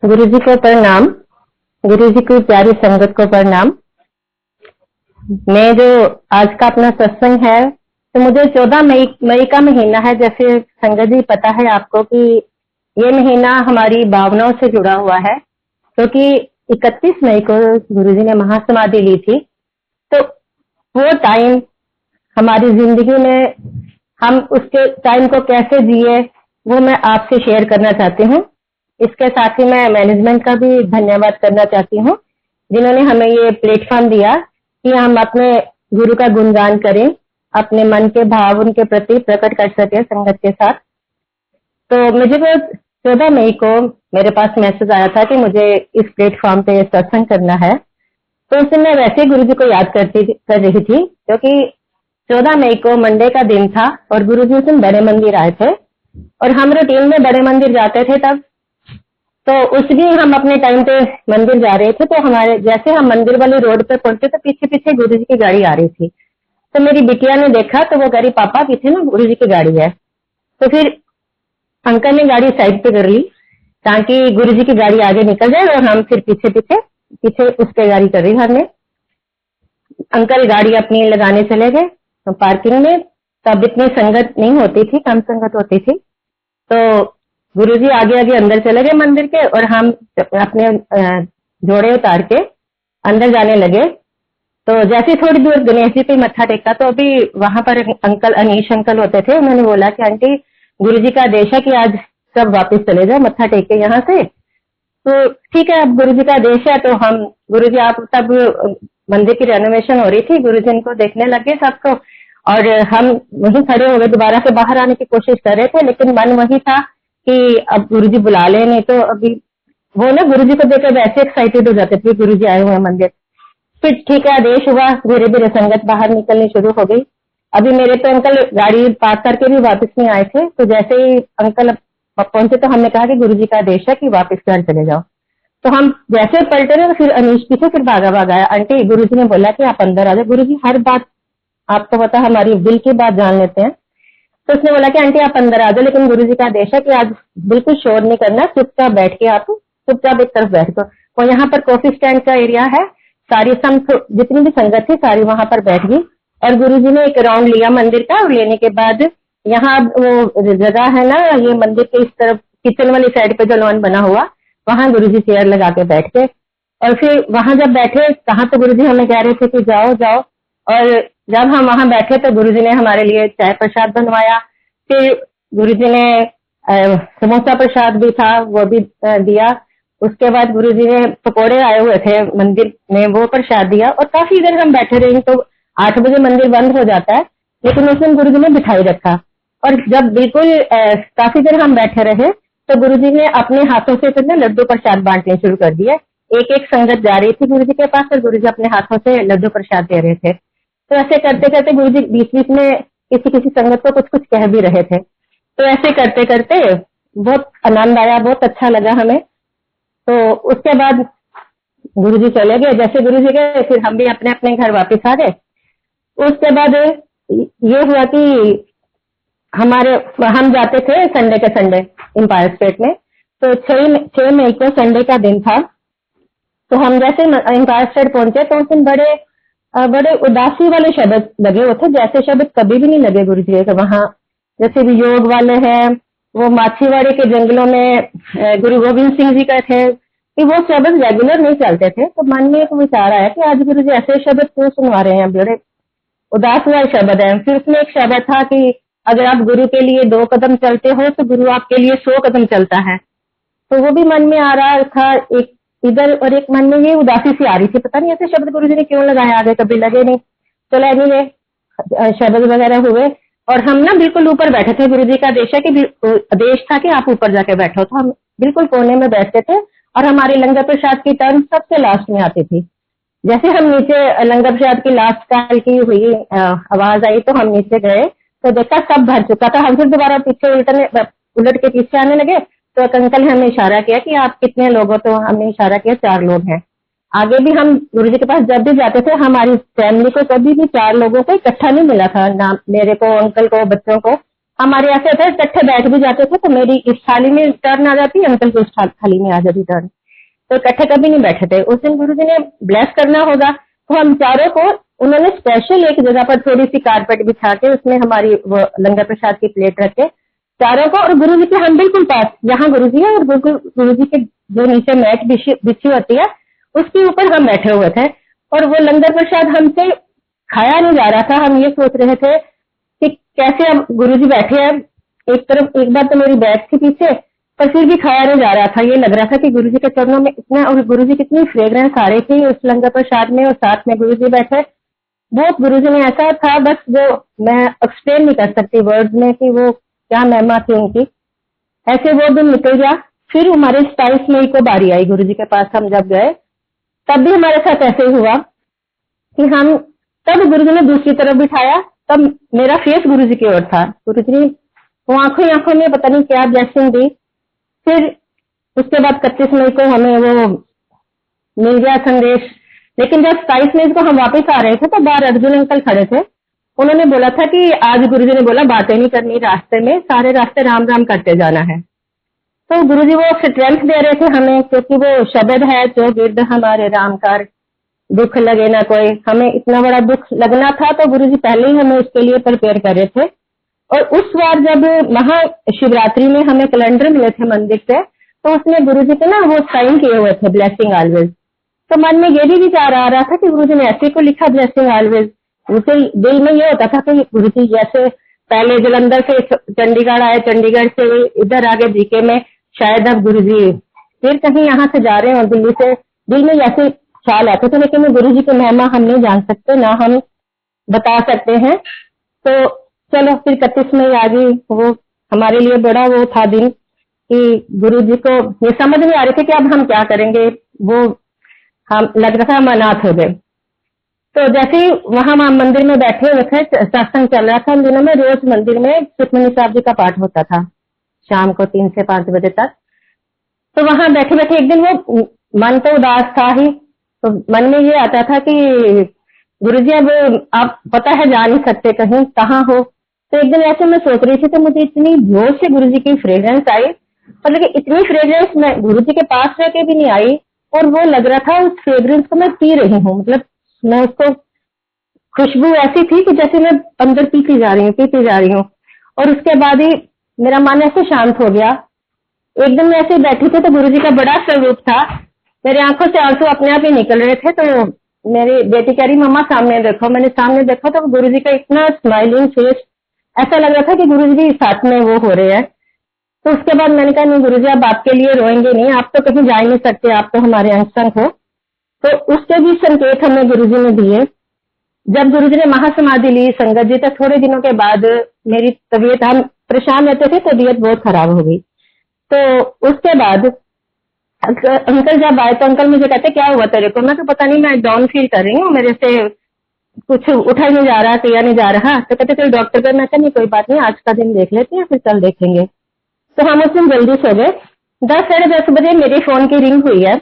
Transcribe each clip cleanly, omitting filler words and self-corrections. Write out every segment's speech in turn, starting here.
गुरु जी को प्रणाम। गुरु जी की प्यारी संगत को प्रणाम। मैं जो आज का अपना सत्संग है, तो मुझे 14 मई का महीना है। जैसे संगत जी पता है आपको कि ये महीना हमारी भावनाओं से जुड़ा हुआ है, क्योंकि 31 मई को गुरु जी ने महासमाधि ली थी। तो वो टाइम हमारी जिंदगी में हम उसके टाइम को कैसे जिए, वो मैं आपसे शेयर करना चाहती हूँ। इसके साथ ही मैं मैनेजमेंट का भी धन्यवाद करना चाहती हूँ, जिन्होंने हमें ये प्लेटफॉर्म दिया कि हम अपने गुरु का गुणगान करें, अपने मन के भाव उनके प्रति प्रकट कर सके संगत के साथ। तो मुझे वो 14 मई को मेरे पास मैसेज आया था कि मुझे इस प्लेटफॉर्म पे सत्संग करना है। तो उस दिन मैं वैसे गुरु जी को याद कर रही थी, क्योंकि 14 मई को मंडे का दिन था और गुरु जी उस दिन बड़े मंदिर आए थे और हम रूटीन में बड़े मंदिर जाते थे तब। तो उस दिन हम अपने टाइम पे मंदिर जा रहे थे, तो हमारे जैसे हम मंदिर वाली रोड पे पहुंचे तो पीछे पीछे गुरु जी की गाड़ी आ रही थी। तो मेरी बिटिया ने देखा तो वो कह रही, पापा पीछे ना गुरु जी की गाड़ी है। तो फिर अंकल ने गाड़ी साइड पे कर ली ताकि गुरु जी की गाड़ी आगे निकल जाए और हम फिर पीछे पीछे पीछे उस पे गाड़ी कर रही हमने। अंकल गाड़ी अपनी लगाने चले गए तो पार्किंग में। तब इतनी संगत नहीं होती थी, कम संगत होती थी। तो गुरुजी आगे आगे अंदर चले गए मंदिर के और हम अपने जोड़े उतार के अंदर जाने लगे। तो जैसे थोड़ी दूर गणेश जी पे मत्था टेका तो अभी वहां पर अंकल अनीश अंकल होते थे। उन्होंने बोला कि आंटी गुरुजी का आदेश है कि आज सब वापस चले जाओ मत्था टेक के यहाँ से। तो ठीक है, अब गुरुजी का आदेश है। तो हम गुरुजी आप तब मंदिर की रेनोवेशन हो रही थी, गुरुजी इनको देखने लगे सबको और हम वहीं खड़े हो गए। दोबारा से बाहर आने की कोशिश कर रहे थे, लेकिन मन वही था कि अब गुरुजी बुला ले, नहीं तो अभी वो ना गुरुजी को देखकर वैसे एक्साइटेड हो जाते थे, गुरुजी आए हुए हैं मंदिर। फिर ठीक है, आदेश हुआ, धीरे धीरे संगत बाहर निकलनी शुरू हो गई। अभी मेरे तो अंकल गाड़ी पार्क करके भी वापस नहीं आए थे। तो जैसे ही अंकल पहुंचे तो हमने कहा कि गुरुजी का आदेश है कि वापस घर चले जाओ। तो हम जैसे पलटे ना, फिर अनीश पीछे फिर भागा भागा आया। आंटी गुरुजी ने बोला कि आप अंदर आ जाओ। गुरुजी हर बात आपको पता हमारी दिल की बात जान लेते हैं। तो उसने बोला कि आंटी आप अंदर आ जाओ, लेकिन गुरुजी का आदेश है कि आज बिल्कुल शोर नहीं करना, चुपचाप बैठ के आप चुपचाप एक तरफ बैठ दो। और यहाँ पर कॉफी स्टैंड का एरिया है, सारी जितनी भी संगत थी सारी वहां पर बैठ गई। और गुरुजी ने एक राउंड लिया मंदिर का और लेने के बाद यहाँ वो जगह है ना, ये मंदिर के इस तरफ किचन वाली साइड पे जो लॉन बना हुआ, वहां गुरुजी चेयर लगा के बैठ गए। और फिर वहां जब बैठे, कहाँ तो गुरुजी हमें कह रहे थे कि जाओ जाओ। और जब हम वहां बैठे तो गुरुजी ने हमारे लिए चाय प्रसाद बनवाया। फिर गुरुजी ने समोसा प्रसाद भी था, वो भी दिया। उसके बाद गुरुजी ने पकोड़े आए हुए थे मंदिर में, वो प्रसाद दिया। और काफी देर हम बैठे रहे। तो 8 बजे मंदिर बंद हो जाता है, लेकिन उस दिन गुरुजी ने बिठाई रखा। और जब बिल्कुल काफी देर हम बैठे रहे तो गुरुजी ने अपने हाथों से फिर लड्डू प्रसाद बांटने शुरू कर दिए। एक एक संगत जा रही थी गुरुजी के पास और गुरुजी अपने हाथों से लड्डू प्रसाद दे रहे थे। तो ऐसे करते करते गुरुजी बीच बीच में किसी किसी संगत को कुछ कुछ कह भी रहे थे। तो ऐसे करते करते बहुत आनंद आया, बहुत अच्छा लगा हमें। तो उसके बाद गुरुजी चले गए। जैसे गुरुजी गए फिर हम भी अपने अपने घर वापस आ गए। उसके बाद ये हुआ कि हम जाते थे संडे के संडे एम्पायर स्टेट में। तो 6 मई को संडे का दिन था। तो हम जैसे एम्पायर स्टेट पहुंचे तो उस दिन बड़े उदासी वाले शब्द लगे हुए थे, जैसे शब्द कभी भी नहीं लगे गुरुजी के वहां। जैसे भी योग वाले हैं, वो माछीवाड़ी के जंगलों में गुरु गोविंद सिंह जी का थे कि वो शब्द रेगुलर नहीं चलते थे। तो मन में एक विचार आया कि आज गुरुजी ऐसे शब्द क्यों सुनवा रहे हैं, बड़े उदास वाले शब्द है। फिर उसमें एक शब्द था कि अगर आप गुरु के लिए 2 कदम चलते हो तो गुरु आपके लिए 100 कदम चलता है। तो वो भी मन में आ रहा था एक इधर, और एक मन में ये उदासी सी आ रही थी, पता नहीं ऐसे शब्द गुरुजी ने क्यों लगाए, आगे कभी लगे नहीं। चलो एनीवे शब्द वगैरह हुए और हम ना बिल्कुल ऊपर बैठे थे। गुरुजी का आदेश था कि आप ऊपर जाके बैठो। तो हम बिल्कुल कोने में बैठते थे और हमारी लंगर प्रसाद की टर्न सबसे लास्ट में आती थी। जैसे हम नीचे लंगर प्रसाद की लास्ट काल की हुई आवाज आई तो हम नीचे गए तो देखा सब भर चुका था। हम फिर दोबारा पीछे उलट के पीछे आने लगे तो एक अंकल ने हमें इशारा किया कि आप कितने लोग हो। तो हमने इशारा किया 4 लोग हैं। आगे भी हम गुरुजी के पास जब भी जाते थे हमारी फैमिली को कभी भी 4 लोगों को इकट्ठा नहीं मिला था, ना मेरे को, अंकल को, बच्चों को। हमारे यहाँ से होता है इकट्ठे बैठ भी जाते थे, तो मेरी इस थाली में टर्न आ जाती, अंकल की उस थाली में आ जाती टर्न, तो इकट्ठे कभी नहीं बैठे थे। उस दिन गुरुजी ने ब्लेस करना होगा, तो हम चारों को उन्होंने स्पेशल एक जगह पर थोड़ी सी कारपेट बिछा के उसमें हमारी वो लंगर प्रसाद की प्लेट रख के चारों को, और गुरुजी के हम बिल्कुल पास, यहाँ गुरुजी है और बिल्कुल गुरुजी के जो नीचे मैट बिछी होती है उसके ऊपर हम बैठे हुए थे, और वो लंगर प्रसाद हमसे खाया नहीं जा रहा था। हम ये सोच रहे थे कि कैसे अब गुरुजी बैठे हैं, एक तरफ एक बार तो मेरी बैग थी पीछे, पर फिर भी खाया नहीं जा रहा था। ये लग रहा था कि गुरुजी के चरणों में इतना, और गुरुजी कितनी फ्रेग्रेंस आ रही थी उस लंगर प्रसाद में, और साथ में गुरुजी बैठे। बहुत गुरुजी ने ऐसा था, बस जो मैं एक्सप्लेन नहीं कर सकती वर्ड में कि वो क्या महिमा थी उनकी। ऐसे वो दिन निकल गया। फिर हमारे 27 मई को बारी आई गुरुजी के पास। हम जब गए तब भी हमारे साथ ऐसे ही हुआ कि हम, तब गुरुजी ने दूसरी तरफ बिठाया, तब मेरा फेस गुरुजी की ओर था। गुरुजी ने वो आंखों में पता नहीं क्या ब्लेसिंग दी। फिर उसके बाद 31 मई को हमें वो मिल गया संदेश। लेकिन जब 27 मई को हम वापस आ रहे थे तो बाहर अर्जुन अंकल खड़े थे। उन्होंने बोला था कि आज गुरुजी ने बोला बातें नहीं करनी रास्ते में, सारे रास्ते राम राम करते जाना है। तो गुरुजी वो स्ट्रेंथ दे रहे थे हमें, क्योंकि वो शब्द है जो गिरद हमारे राम कर, दुख लगे ना कोई। हमें इतना बड़ा दुख लगना था तो गुरुजी पहले ही हमें उसके लिए प्रिपेयर कर रहे थे। और उस बार जब महाशिवरात्रि में हमें कैलेंडर मिले थे मंदिर से, तो उसमें गुरुजी के ना वो साइन किए हुए थे ब्लेसिंग ऑलवेज। तो मन में ये भी विचार आ रहा था कि गुरुजी ने ऐसे को लिखा ब्लेसिंग ऑलवेज। उसे दिल में ये होता था कि गुरुजी जैसे पहले जलंधर से चंडीगढ़ आए, चंडीगढ़ से इधर आगे जीके में, शायद अब गुरुजी फिर कहीं यहाँ से जा रहे हो दिल्ली से, दिल में ऐसे ख्याल आते थे। लेकिन गुरुजी की महिमा हम नहीं जान सकते, ना हम बता सकते हैं। तो चलो फिर 31 मई आ गई। वो हमारे लिए बड़ा वो था दिन कि गुरुजी को ये समझ नहीं आ रही थी कि अब हम क्या करेंगे। वो हम लग रहा था हम अनाथ हो गए। तो जैसे ही वहां मंदिर में बैठे हुए थे, सत्संग चल रहा था उन दिनों में, रोज मंदिर में सुखमनी साहब जी का पाठ होता था शाम को 3 से 5 बजे तक। तो वहां बैठे बैठे एक दिन वो मन तो उदास था ही, तो मन में ये आता था कि गुरुजी अब आप पता है जा नहीं सकते, कहीं कहाँ हो। तो एक दिन ऐसे मैं सोच रही थी तो मुझे इतनी जोर से गुरुजी की फ्रेग्रेंस आई, और लेकिन इतनी फ्रेग्रेंस मैं गुरुजी के पास रह के भी नहीं आई, और वो लग रहा था उस फ्रेग्रेंस को मैं पी रही हूँ। मतलब मैं उसको, खुशबू ऐसी थी कि जैसे मैं अंदर पीती जा रही हूँ। और उसके बाद ही मेरा मन ऐसे शांत हो गया। एक दिन मैं ऐसे बैठी थी तो गुरुजी का बड़ा स्वरूप था, मेरे आंखों से आंसू अपने आप ही निकल रहे थे। तो मेरी बेटी कह रही मम्मा सामने देखो। मैंने सामने देखा तो गुरुजी का इतना स्माइलिंग फेस, ऐसा लग रहा था कि गुरुजी साथ में वो हो रहे हैं। तो उसके बाद मैंने कहा नहीं गुरुजी आप आपके लिए रोएंगे नहीं, आप तो कहीं जा ही नहीं सकते, आप तो हमारे अंशंग हो। तो उसके भी संकेत हमें गुरुजी ने दिए। जब गुरुजी ने महासमाधि ली संगत जी, तो थोड़े दिनों के बाद मेरी तबीयत, हम परेशान रहते थे, तबीयत बहुत खराब हो गई। तो उसके बाद अंकल जब आए तो अंकल मुझे कहते क्या हुआ तेरे को। मैं तो पता नहीं, मैं डाउन फील कर रही हूँ, मेरे से कुछ उठा नहीं जा रहा, किया नहीं जा रहा। तो कहते चल डॉक्टर पे। मैं कहा नहीं कोई बात नहीं, आज का दिन देख लेते हैं, फिर कल देखेंगे। तो हम उस दिन जल्दी सो गए। 10 साढ़े 10 बजे मेरे फोन की रिंग हुई है।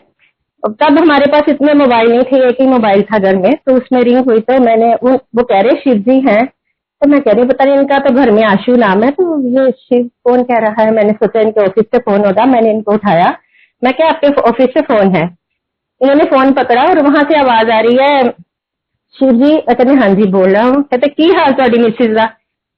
तब हमारे पास इतने मोबाइल नहीं थे, एक ही मोबाइल था घर में। तो उसमें रिंग हुई तो मैंने वो कह रहे शिव जी हैं। तो मैं कह रही पता नहीं इनका तो घर में आशु नाम है, तो ये शिव कौन कह रहा है। मैंने सोचा इनके ऑफिस से फोन होगा, मैंने इनको उठाया। मैं क्या आपके ऑफिस से फोन है। इन्होंने फोन पकड़ा और वहां से आवाज आ रही है शिव जी। कहते हाँ जी बोल रहा हूँ। कहते की हाल थोड़ी मिसिज का।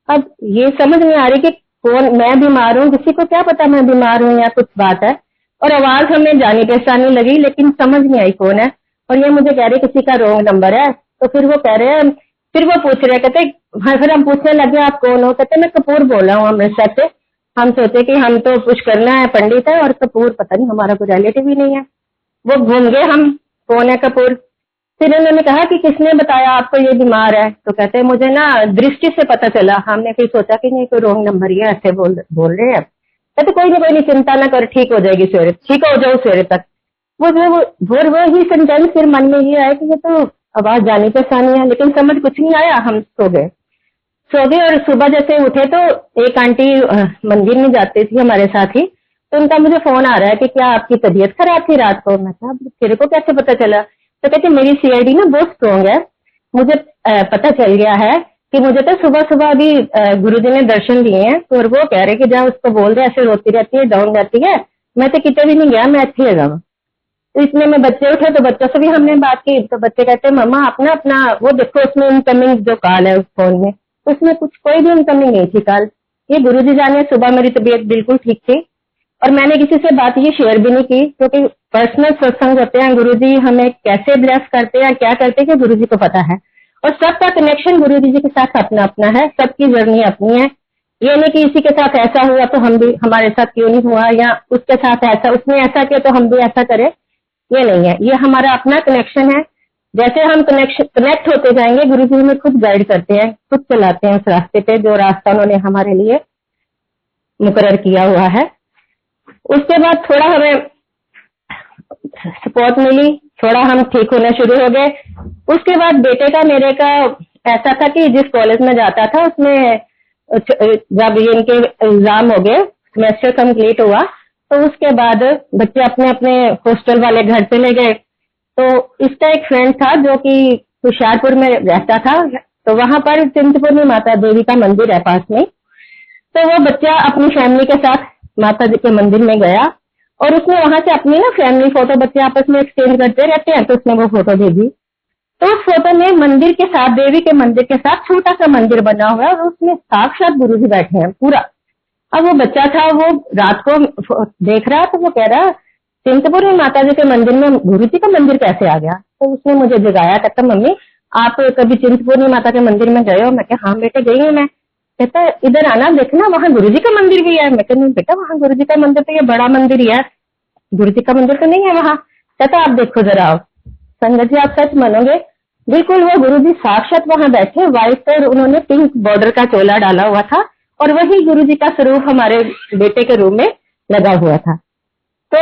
अब ये समझ नहीं आ रही कि कौन, मैं बीमार हूँ, किसी को क्या पता मैं बीमार हूँ या कुछ बात है। और आवाज हमें जानी पहचानी लगी, लेकिन समझ नहीं आई कौन है। और ये मुझे कह रहे किसी का रॉन्ग नंबर है। तो फिर वो कह रहे हैं, फिर वो पूछ रहे, कहते हाँ, फिर हम पूछने लगे आप कौन हो। कहते मैं कपूर बोल रहा हूँ अमृतसर से। हम सोचे कि हम तो कुछ करना है, पंडित है, और कपूर पता नहीं हमारा कोई रिलेटिव ही नहीं है। वो घूम गए हम, कौन है कपूर। फिर उन्होंने कहा कि किसने बताया आपको ये बीमार है। तो कहते मुझे ना दृष्टि से पता चला। हमने फिर सोचा कि नहीं कोई रॉन्ग नंबर ही है, ऐसे बोल रहे हैं। कहते कोई नहीं चिंता ना कर, ठीक हो जाएगी सवेरे, ठीक हो जाओ सवेरे तक। वो ही सेंटेंस फिर मन में ये आया कि ये तो आवाज जानी पहचानी है, लेकिन समझ कुछ नहीं आया। हम सो गए। और सुबह जैसे उठे तो एक आंटी मंदिर में जाती थी हमारे साथ ही। तो उनका मुझे फोन आ रहा है कि क्या आपकी तबीयत खराब थी रात को। मैं कहा तेरे को कैसे पता चला। तो कहते मेरी सीआईडी ना बहुत स्ट्रॉन्ग है, मुझे पता चल गया है कि मुझे तो सुबह सुबह अभी गुरुजी ने दर्शन दिए हैं, और वो कह रहे कि जा उसको बोल दे, ऐसे रोती रहती है, डाउन रहती है, मैं तो कितने भी नहीं गया, मैं अच्छी है जाऊँ। तो इतने में बच्चे उठे, तो बच्चों से भी हमने बात की, तो बच्चे कहते हैं मम्मा अपना अपना वो देखो, उसमें इनकमिंग जो कॉल है उस फोन में, उसमें कुछ कोई भी इनकमिंग नहीं थी कॉल। ये गुरुजी जाने, सुबह मेरी तबीयत बिल्कुल ठीक थी, और मैंने किसी से बात ये शेयर भी नहीं की, क्योंकि पर्सनल सत्संग होते हैं, गुरुजी हमें कैसे ब्लेस करते हैं, क्या करते हैं, गुरुजी को पता है। और सबका कनेक्शन गुरुजी के साथ अपना अपना है, सबकी जर्नी अपनी है। ये नहीं कि इसी के साथ ऐसा हुआ तो हम भी, हमारे साथ क्यों नहीं हुआ, या उसके साथ ऐसा, उसने ऐसा किया तो हम भी ऐसा करें, ये नहीं है। ये हमारा अपना कनेक्शन है। जैसे हम कनेक्ट होते जाएंगे, गुरुजी हमें खुद गाइड करते हैं, खुद चलाते हैं उस रास्ते पे, जो रास्ता उन्होंने हमारे लिए मुकर्रर किया हुआ है। उसके बाद थोड़ा हमें सपोर्ट मिली, थोड़ा हम ठीक होना शुरू हो गए। उसके बाद बेटे का, मेरे का ऐसा था कि जिस कॉलेज में जाता था उसमें जब ये इनके एग्जाम हो गए, सेमेस्टर कंप्लीट हुआ, तो उसके बाद बच्चे अपने अपने हॉस्टल वाले घर चले गए। तो इसका एक फ्रेंड था जो कि होशियारपुर में रहता था, तो वहां पर चिंतपूर्णी माता देवी का मंदिर है पास में। तो वो बच्चा अपनी फैमिली के साथ माता जी के मंदिर में गया, और उसने वहां से अपनी ना फैमिली फोटो, बच्चे आपस में एक्सचेंज करते रहते हैं, तो उसने वो फोटो भेजी। तो उस फोटो में मंदिर के साथ, देवी के मंदिर के साथ छोटा सा मंदिर बना हुआ है, और उसमें साक्षात गुरुजी बैठे हैं पूरा। अब वो बच्चा था, वो रात को देख रहा, तो वो कह रहा चिंतपूर्णी माता जी के मंदिर में गुरुजी का मंदिर कैसे आ गया। तो उसने मुझे जगाया, कहता मम्मी आप कभी चिंतपूर्णी माता के मंदिर में गए हो? मैं कहा हाँ बेटे गई हूँ मैं। कहता इधर आना, देखना वहां गुरुजी का मंदिर भी है। मैं कहती नहीं बेटा, वहां गुरुजी का मंदिर तो ये बड़ा मंदिर ही है, गुरुजी का मंदिर तो नहीं है वहां। कहता आप देखो जरा आओ। संगत जी आप सच मानोगे, बिल्कुल वो गुरुजी साक्षात वहां बैठे, व्हाइट पर उन्होंने पिंक बॉर्डर का चोला डाला हुआ था, और वही गुरुजी का स्वरूप हमारे बेटे के रूम में लगा हुआ था। तो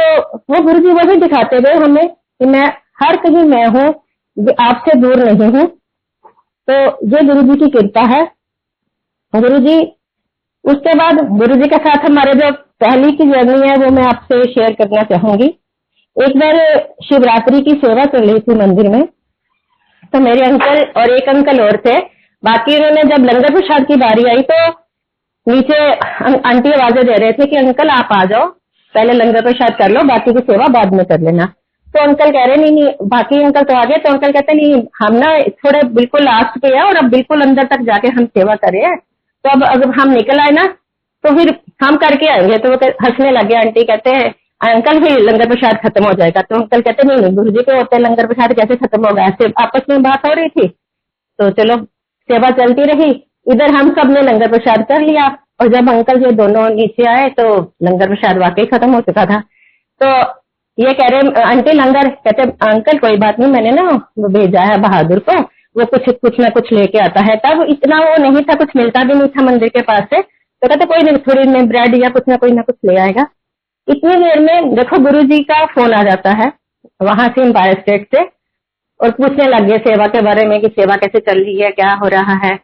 वो गुरुजी वही दिखाते गए हमें कि मैं हर कहीं मैं हूँ, आपसे दूर नहीं हूँ। तो ये गुरुजी की कृपा है। गुरुजी, उसके बाद गुरुजी के साथ हमारे जो पहली की जर्नी है वो मैं आपसे शेयर करना चाहूंगी। एक बार शिवरात्रि की सेवा चल रही थी मंदिर में, तो मेरे अंकल और एक अंकल और थे, बाकी उन्होंने जब लंगर प्रसाद की बारी आई तो नीचे आंटी आवाजें दे रहे थे कि अंकल आप आ जाओ, पहले लंगर प्रसाद कर लो, बाकी की सेवा बाद में कर लेना। तो अंकल कह रहे नहीं नहीं, बाकी अंकल तो आ गए। तो अंकल कहते नहीं, हम ना थोड़े बिल्कुल लास्ट पे है, और अब बिल्कुल अंदर तक जाके हम सेवा कर रहे हैं, तो अब अगर हम निकल आए ना तो फिर हम करके आएंगे। तो वो हंसने लगे। आंटी कहते हैं अंकल फिर लंगर प्रसाद खत्म हो जाएगा। तो अंकल कहते नहीं नहीं, गुरुजी के होते लंगर प्रसाद कैसे खत्म होगा। ऐसे आपस में बात हो रही थी, तो चलो सेवा चलती रही। इधर हम सब ने लंगर प्रसाद कर लिया, और जब अंकल ये दोनों नीचे आए तो लंगर प्रसाद वाकई खत्म हो चुका था। तो ये कह रहे आंटी लंगर, कहते अंकल कोई बात नहीं, मैंने ना वो भेजा है बहादुर को, वो कुछ ना कुछ लेके आता है। तब इतना वो नहीं था, कुछ मिलता भी नहीं था मंदिर के पास से। तो कहते कोई नहीं, थोड़ी में ब्रेड या कुछ ना कुछ ले आएगा। इतनी देर में देखो गुरुजी का फोन आ जाता है वहां से, एम्पायर स्टेट से, और पूछने लग गए सेवा के बारे में कि सेवा कैसे चल रही है, क्या हो रहा है,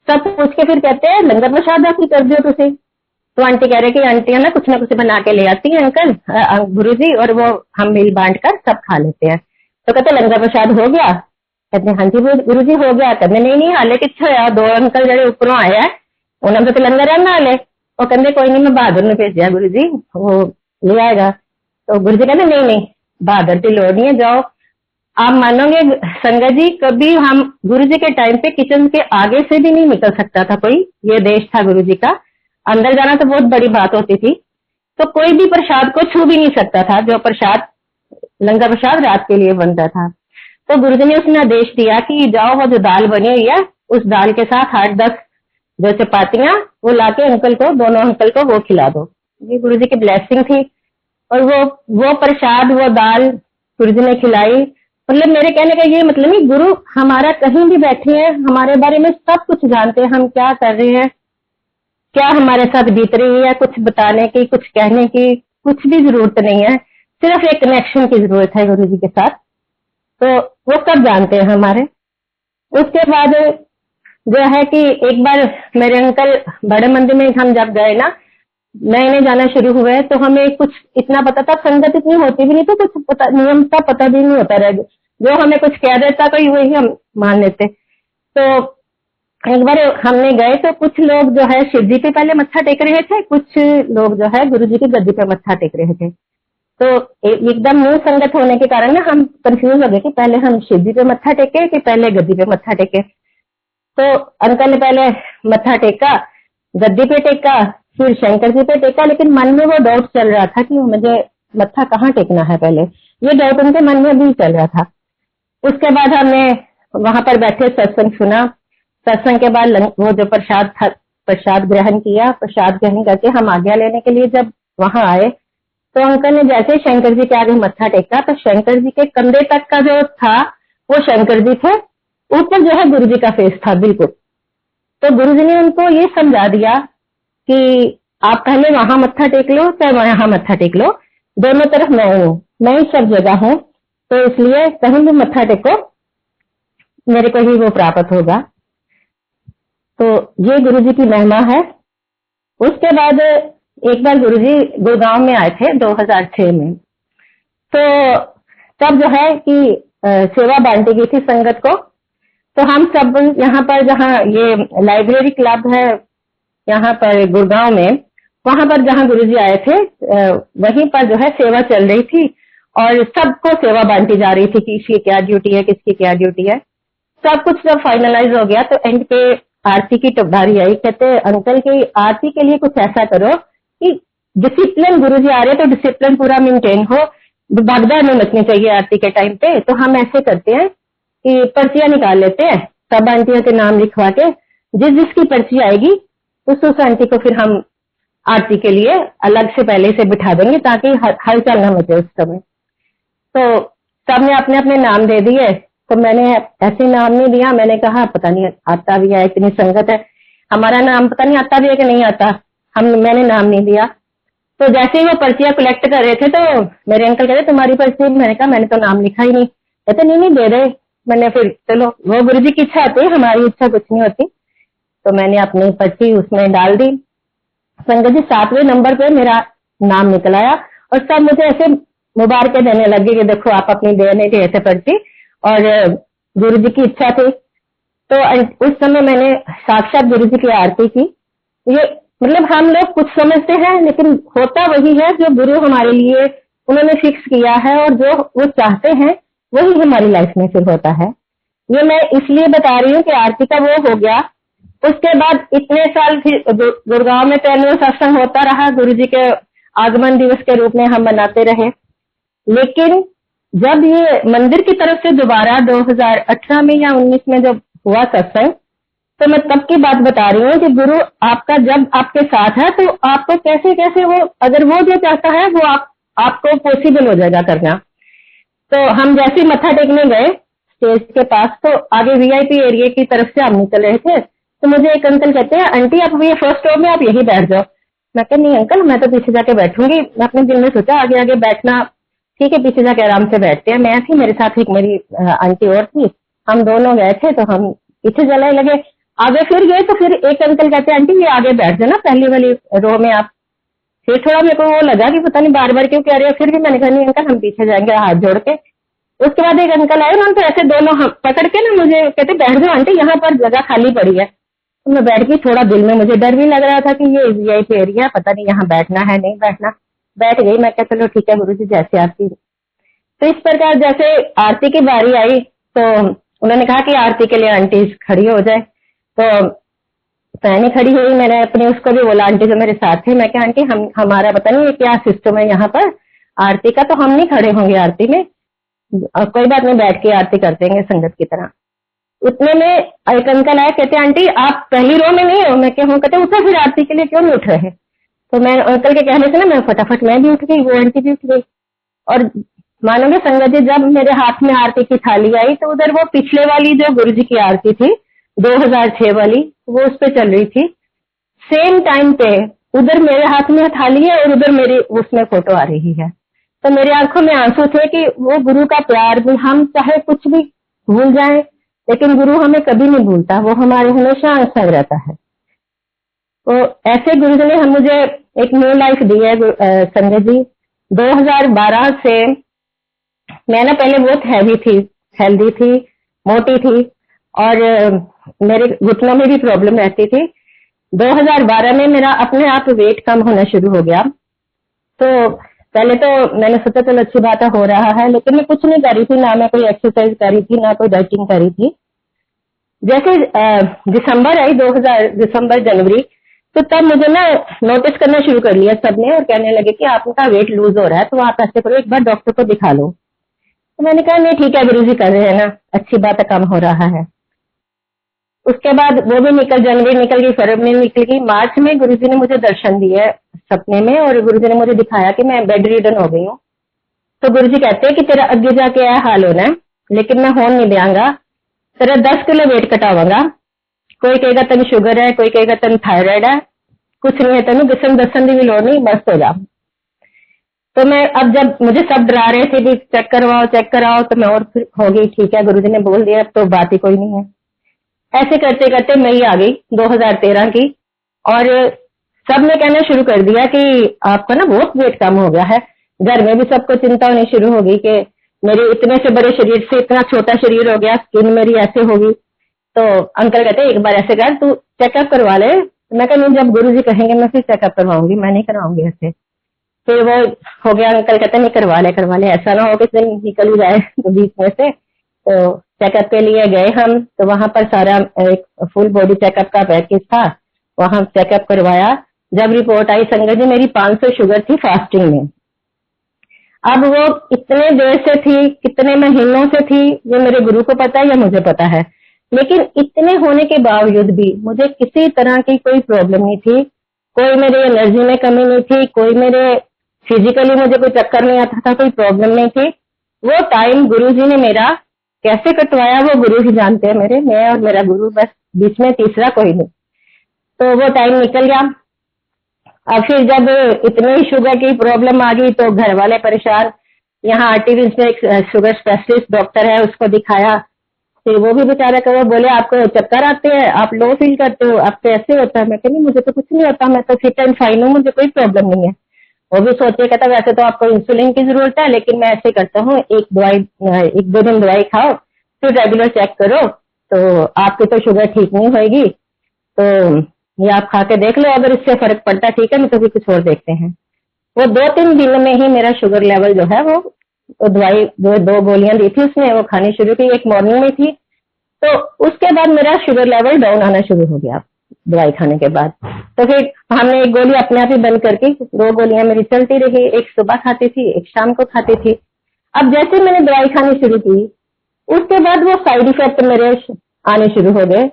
सब पूछ के फिर कहते हैं लंगर प्रसाद आप ही कर दियो तुसी। तो आंटी कह रहे कि आंटी है ना कुछ बना के ले आती है अंकल गुरुजी, और वो हम मिल बांट कर सब खा लेते हैं। तो कहते लंगर प्रसाद हो गया? कहते हाँ जी गुरुजी हो गया। कहते नहीं हाले किच्छे होया, दो अंकल जड़े उपरों आए हैं उन्होंने तो लंगर रहना हाले। वो कहते कोई नहीं, मैं बहादुर ने भेजा गुरुजी, वो ले आएगा। तो गुरुजी कहते नहीं बहादुर की लोड़ नहीं है, जाओ। आप मानोगे संगत जी, कभी हम गुरुजी के टाइम पे किचन के आगे से भी नहीं निकल सकता था कोई, ये देश था गुरुजी का, अंदर जाना तो बहुत बड़ी बात होती थी। तो कोई भी प्रसाद को छू भी नहीं सकता था, जो प्रसाद लंगर प्रसाद रात के लिए बनता था। तो गुरुजी ने उसने आदेश दिया कि जाओ वो जो दाल बनी हुई है उस दाल के साथ 8-10 जो चपातियां वो लाके अंकल को, दोनों अंकल को वो खिला दो। ये गुरुजी की ब्लेसिंग थी। और वो प्रसाद, वो दाल गुरुजी ने खिलाई। मतलब मेरे कहने का ये मतलब नहीं, गुरु हमारा कहीं भी बैठे हैं, हमारे बारे में सब कुछ जानते हैं, हम क्या कर रहे हैं, क्या हमारे साथ बीत रही है, कुछ बताने की, कुछ कहने की कुछ भी जरूरत नहीं है, सिर्फ एक कनेक्शन की जरूरत है गुरु जी के साथ। तो वो सब जानते हैं हमारे। उसके बाद जो है कि एक बार मेरे अंकल बड़े मंदिर में हम जब गए ना, नए नए जाना शुरू हुए, तो हमें कुछ इतना पता था, संगत इतनी होती भी नहीं, तो कुछ पता नियम का पता भी नहीं होता रह, जो हमें कुछ कह देता कोई वही हम मान लेते। तो एक बार हमने गए तो कुछ लोग जो है शिव जी पे पहले मत्था टेक रहे थे, कुछ लोग जो है गुरु जी की गद्दी पे मत्था टेक रहे थे। तो एकदम मुंह संगत होने के कारण ना हम कंफ्यूज हो गए कि पहले हम शिव जी पे मत्था टेके कि पहले गद्दी पे मत्था टेके। तो अंकल ने पहले मत्था टेका, गद्दी पे टेका, फिर शंकर जी पे टेका, लेकिन मन में वो डाउट चल रहा था कि मुझे मत्था कहाँ टेकना है पहले, ये डाउट उनके मन में भी चल रहा था। उसके बाद हमने वहां पर बैठे सत्संग सुना। सत्संग के बाद वो जो प्रसाद था, प्रसाद ग्रहण किया। प्रसाद ग्रहण करके हम आज्ञा लेने के लिए जब वहां आए तो अंकल ने जैसे शंकर जी के आगे मत्था टेका तो शंकर जी के कंधे तक का जो था वो शंकर जी थे, ऊपर जो है गुरु जी का फेस था बिल्कुल। तो गुरु जी ने उनको ये समझा दिया कि आप पहले वहां मत्था टेक लो चाहे यहाँ मत्था टेक लो, दोनों तरफ मैं हूँ, मैं ही सब जगह हूँ, तो इसलिए कहीं भी मत्था टेको मेरे को ही वो प्राप्त होगा। तो ये गुरु जी की महिमा है। उसके बाद एक बार गुरु जी गुड़गांव में आए थे 2006 में। तो तब जो है कि सेवा बांटी गई थी संगत को। तो हम सब यहाँ पर जहाँ ये लाइब्रेरी क्लब है यहाँ पर गुड़गांव में, वहां पर जहाँ गुरु जी आए थे वहीं पर जो है सेवा चल रही थी और सबको सेवा बांटी जा रही थी कि इसकी क्या ड्यूटी है, किसकी क्या ड्यूटी है। सब कुछ जब फाइनलाइज हो गया तो एंड पे आरती की टुकड़ी आई। कहते अंकल की आरती के लिए कुछ ऐसा करो कि डिसिप्लिन, गुरु जी आ रहे तो डिसिप्लिन पूरा मेंटेन हो, भगदड़ नहीं मचनी चाहिए आरती के टाइम पे। तो हम ऐसे करते हैं कि पर्चियां निकाल लेते हैं, सब आंटियों के नाम लिखवा के जिस जिसकी पर्ची आएगी उस आंटी को फिर हम आरती के लिए अलग से पहले से बिठा देंगे ताकि हलचल न मचे उस समय। तो सबने अपने अपने नाम दे दिए। तो मैंने ऐसे नाम नहीं दिया, मैंने कहा पता नहीं आता भी है, इतनी संगत है, हमारा नाम पता नहीं आता भी है कि नहीं आता, मैंने नाम नहीं दिया। तो जैसे ही वो पर्चियां कलेक्ट कर रहे थे तो मेरे अंकल कह रहे तुम्हारी पर्ची, मैंने कहा मैंने तो नाम लिखा ही नहीं। कहते नहीं दे रहे। मैंने फिर चलो वो गुरु जी की इच्छा होती है, हमारी इच्छा कुछ नहीं होती। तो मैंने अपनी पर्ची उसमें डाल दी। संगत जी 7वें नंबर पे मेरा नाम निकल आया और सब मुझे ऐसे मुबारकें देने लगे कि देखो आप अपनी दे नहीं थे ऐसे पर्ची, और गुरु जी की इच्छा थी। तो उस समय मैंने साक्षात गुरु जी की आरती की। ये मतलब हम लोग कुछ समझते हैं लेकिन होता वही है जो गुरु हमारे लिए उन्होंने फिक्स किया है और जो वो चाहते हैं वही हमारी लाइफ में फिर होता है। ये मैं इसलिए बता रही हूँ कि आरती का वो हो गया। उसके बाद इतने साल फिर गुड़गांव में तो एनुअल सत्संग होता रहा, गुरु जी के आगमन दिवस के रूप में हम मनाते रहे। लेकिन जब ये मंदिर की तरफ से दोबारा 2018 में या 19 में जब हुआ सत्संग, तो मैं तब की बात बता रही हूँ कि गुरु आपका जब आपके साथ है तो आपको कैसे कैसे वो, अगर वो जो चाहता है वो आपको पॉसिबल हो जाएगा करना। तो हम जैसे मत्था टेकने गए स्टेज के पास तो आगे वीआईपी एरिया की तरफ से हम निकल रहे थे। तो मुझे एक अंकल कहते हैं आंटी आप ये फर्स्ट रो में आप यही बैठ जाओ। मैं कहा नहीं अंकल मैं तो पीछे जाके बैठूंगी। मैं अपने दिल में सोचा आगे आगे बैठना ठीक है, पीछे जाके आराम से बैठते हैं। मैं थी, मेरे साथ एक मेरी आंटी और थी, हम दोनों गए थे। तो हम पीछे चलने लगे, आगे फिर गए तो फिर एक अंकल कहते हैं आंटी ये आगे बैठ जाना पहली वाली रो में आप। फिर थोड़ा मेरे को वो लगा कि पता नहीं बार बार क्यों कह रहे हैं, फिर भी मैंने कहा नहीं अंकल हम पीछे जाएंगे हाथ जोड़ के। उसके बाद एक अंकल आए, उन्होंने तो ऐसे दोनों पकड़ के ना मुझे कहते बैठ जाओ आंटी यहाँ पर जगह खाली पड़ी है। तो मैं बैठ गई। थोड़ा दिल में मुझे डर भी लग रहा था कि ये वीआईपी एरिया, पता नहीं यहाँ बैठना है नहीं बैठना। बैठ गई। मैं कहा चलो ठीक है गुरु जी जैसे आपकी। तो इस प्रकार जैसे आरती की बारी आई तो उन्होंने कहा कि आरती के लिए आंटी खड़ी हो जाए। तो मैंने खड़ी हुई, मैंने अपने उसको भी बोला आंटी जो मेरे साथ थे, मैं क्या आंटी हमारा पता नहीं क्या सिस्टम है यहाँ पर आरती का, तो हम नहीं खड़े होंगे आरती में, कोई बात नहीं बैठ के आरती कर देंगे संगत की तरह। उतने में एक अंकल आए, कहते आंटी आप पहली रो में नहीं हो। मैं क्या हूँ? कहते उठो फिर आरती के लिए क्यों नहीं उठ रहे। तो मैं अंकल के कहने से ना मैं फटाफट मैं भी उठ गई, वो आंटी भी उठ गई। और मानोगे संगत जी जब मेरे हाथ में आरती की थाली आई तो उधर वो पिछले वाली जो गुरु जी की आरती थी 2006 वाली वो उस पे चल रही थी। सेम टाइम पे उधर मेरे हाथ में थाली है और उधर मेरी उसमें फोटो आ रही है। तो मेरी आंखों में आंसू थे कि वो गुरु का प्यार भी, हम चाहे कुछ भी भूल जाएं लेकिन गुरु हमें कभी नहीं भूलता, वो हमारे हमेशा संग रहता है। तो ऐसे गुरु जी ने हम मुझे एक न्यू लाइफ दी है संजय जी। 2012 से मैं ना पहले बहुत हैवी थी, हेल्दी थी, मोटी थी, और मेरे घुटनों में भी प्रॉब्लम रहती थी। 2012 में मेरा अपने आप वेट कम होना शुरू हो गया। तो पहले तो मैंने सोचा चलो अच्छी बात है, हो रहा है, लेकिन मैं कुछ नहीं कर रही थी, ना मैं कोई एक्सरसाइज कर रही थी, ना कोई डाइटिंग कर रही थी। जैसे दिसंबर आई, 2000 दिसंबर जनवरी, तो तब मुझे ना नोटिस करना शुरू कर लिया सबने, और कहने लगे कि आपका वेट लूज हो रहा है, तो आप ऐसे करो एक बार डॉक्टर को दिखा लो। तो मैंने कहा नहीं ठीक है, गुरु जी कर रहे हैं ना, अच्छी बात है, कम हो रहा है। उसके बाद वो भी जनवरी निकल गई, फरवरी निकल गई, मार्च में गुरुजी ने मुझे दर्शन दिए सपने में, और गुरुजी ने मुझे दिखाया कि मैं बेड रिडन हो गई हूँ। तो गुरुजी कहते हैं कि तेरा आगे जाके यह हाल होना है, लेकिन मैं होने नहीं देंगा, तेरा 10 किलो वेट कटावांगा। कोई कहेगा तेन शुगर है, कोई कहेगा तेन थायराइड है, कुछ नहीं है, तेन किसी दसन की भी लोड़ नहीं, बस हो जा। तो मैं अब जब मुझे सब डरा रहे थे कि चेक करवाओ चेक कराओ, तो मैं और फिर हो गई, ठीक है गुरुजी ने बोल दिया तो बात ही कोई नहीं है। ऐसे करते करते मई आ गई 2013 की, और सब ने कहना शुरू कर दिया कि आपका ना बहुत वेट कम हो गया है। घर में भी सबको चिंता होनी शुरू हो गई कि मेरे इतने से बड़े शरीर से इतना छोटा शरीर हो गया, स्किन मेरी ऐसे होगी। तो अंकल कहते एक बार ऐसे कर, तू चेकअप करवा ले। मैं कहा नहीं, जब गुरु जी कहेंगे मैं फिर चेकअप करवाऊंगी, मैं नहीं करवाऊंगी ऐसे। फिर वो हो गया, अंकल कहते नहीं करवा ले, ऐसा ना हो कि दिन निकल ही जाए बीच में से। तो चेकअप के लिए गए हम, तो वहां पर सारा एक फुल बॉडी चेकअप का पैकेज था, वहां चेकअप करवाया। जब रिपोर्ट आई संगत जी, मेरी 500 शुगर थी फास्टिंग में। अब वो इतने देर से थी, कितने महीनों से थी, ये मेरे गुरु को पता है या मुझे पता है, लेकिन इतने होने के बावजूद भी मुझे किसी तरह की कोई प्रॉब्लम नहीं थी, कोई मेरे एनर्जी में कमी नहीं थी, कोई मेरे फिजिकली मुझे कोई चक्कर नहीं आता था, कोई प्रॉब्लम नहीं थी। वो टाइम गुरु जी ने मेरा कैसे कटवाया वो गुरु ही जानते हैं मेरे, मैं और मेरा गुरु, बस बीच में तीसरा कोई नहीं। तो वो टाइम निकल गया। अब फिर जब इतनी शुगर की प्रॉब्लम आ गई तो घर वाले परेशान। यहाँ आरटीवी में एक शुगर स्पेशलिस्ट डॉक्टर है, उसको दिखाया। फिर वो भी बेचारा कहो, बोले आपको चक्कर आते हैं, आप लो फील करते हो, आपको ऐसे होता है। मैं कहती मुझे तो कुछ नहीं होता, मैं तो फिट एंड फाइन हूँ, मुझे कोई प्रॉब्लम नहीं है। वो भी सोचे, कहता वैसे तो आपको इंसुलिन की जरूरत है, लेकिन मैं ऐसे करता हूँ, एक दो दिन दवाई खाओ, फिर रेगुलर चेक करो, तो आपकी तो शुगर ठीक नहीं होगी। तो ये आप खा के देख लो, अगर इससे फर्क पड़ता ठीक है, नहीं तो फिर कुछ और देखते हैं। वो 2-3 दिन में ही मेरा शुगर लेवल जो है वो दवाई दो गोलियां दी थी उसने, वो खानी शुरू की, एक मॉर्निंग में थी। तो उसके बाद मेरा शुगर लेवल डाउन आना शुरू हो गया दवाई खाने के बाद। तो फिर हमने एक गोली अपने आप ही बंद करके, 2 गोलियां मेरी चलती रही, एक सुबह खाती थी, एक शाम को खाती थी। अब जैसे मैंने दवाई खानी शुरू की, उसके बाद वो साइड इफेक्ट मेरे आने शुरू हो गए।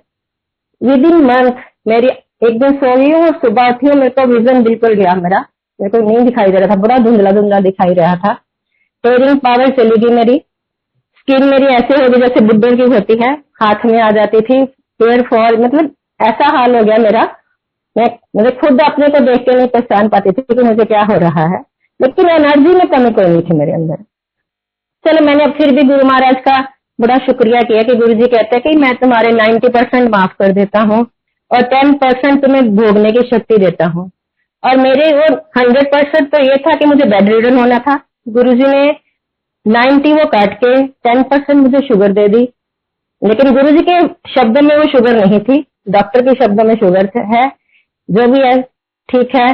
विद इन मंथ मेरी, एक दिन सो गई हूँ और सुबह उठी हूँ, मेरे को विजन बिल्कुल गया, मेरे को नहीं दिखाई दे रहा था, बड़ा धुंधला धुंधला दिखाई रहा था। टेयरिंग पावर चली गई मेरी, स्किन मेरी ऐसे हो गई जैसे बुड्ढों की होती है, हाथ में आ जाती थी, हेयर फॉल, मतलब ऐसा हाल हो गया मेरा। मुझे खुद अपने को देख के नहीं पहचान पाती थी कि मुझे क्या हो रहा है, लेकिन एनर्जी में कमी कोई नहीं थी मेरे अंदर। चलो मैंने अब फिर भी गुरु महाराज का बड़ा शुक्रिया किया कि गुरु जी कहते हैं कि मैं तुम्हारे 90% माफ कर देता हूँ और 10% तुम्हें भोगने की शक्ति देता हूँ। और मेरे वो 100% तो ये था कि मुझे बेड रिडन होना था। गुरु जी ने 90 वो काट के 10% मुझे शुगर दे दी, लेकिन गुरु जी के शब्दों में वो शुगर नहीं थी, डॉक्टर के शब्दों में शुगर है, जो भी है ठीक है।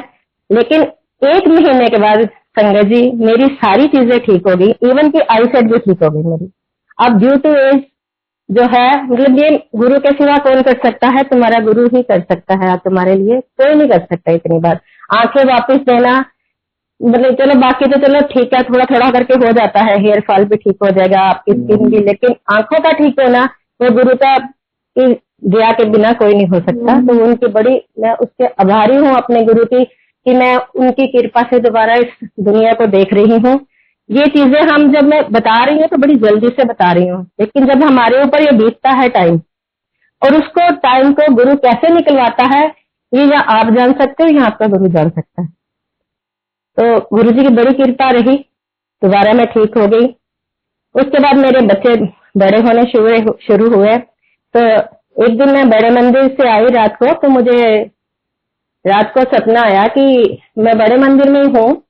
लेकिन 1 महीने के बाद संगत जी मेरी सारी चीजें ठीक हो गई, इवन की आई सेट भी ठीक हो गई मेरी। अब ड्यू टू एज जो है, मतलब ये गुरु के सिवा कौन कर सकता है, तुम्हारा गुरु ही कर सकता है, तुम्हारे लिए कोई नहीं कर सकता। इतनी बार आंखें वापस देना, मतलब चलो बाकी तो चलो ठीक है, थोड़ा थोड़ा करके हो जाता है, हेयर फॉल भी ठीक हो जाएगा, आपकी स्किन भी, लेकिन आंखों का ठीक होना वो गुरु का की दया के बिना कोई नहीं हो सकता। तो उनकी बड़ी, मैं उसके आभारी हूँ अपने गुरु की, कि मैं उनकी कृपा से दोबारा इस दुनिया को देख रही हूँ। ये चीजें हम जब मैं बता रही हूँ तो बड़ी जल्दी से बता रही हूँ, लेकिन जब हमारे ऊपर ये बीतता है टाइम, और उसको टाइम को गुरु कैसे निकलवाता है, ये या आप जान सकते हो या आपका गुरु जान सकता है। तो गुरु जी की बड़ी कृपा रही, दोबारा मैं ठीक हो गई। उसके बाद मेरे बच्चे बड़े होने शुरू हुए। तो एक दिन मैं बड़े मंदिर से आई रात को, तो मुझे रात को सपना आया कि मैं बड़े मंदिर में हूँ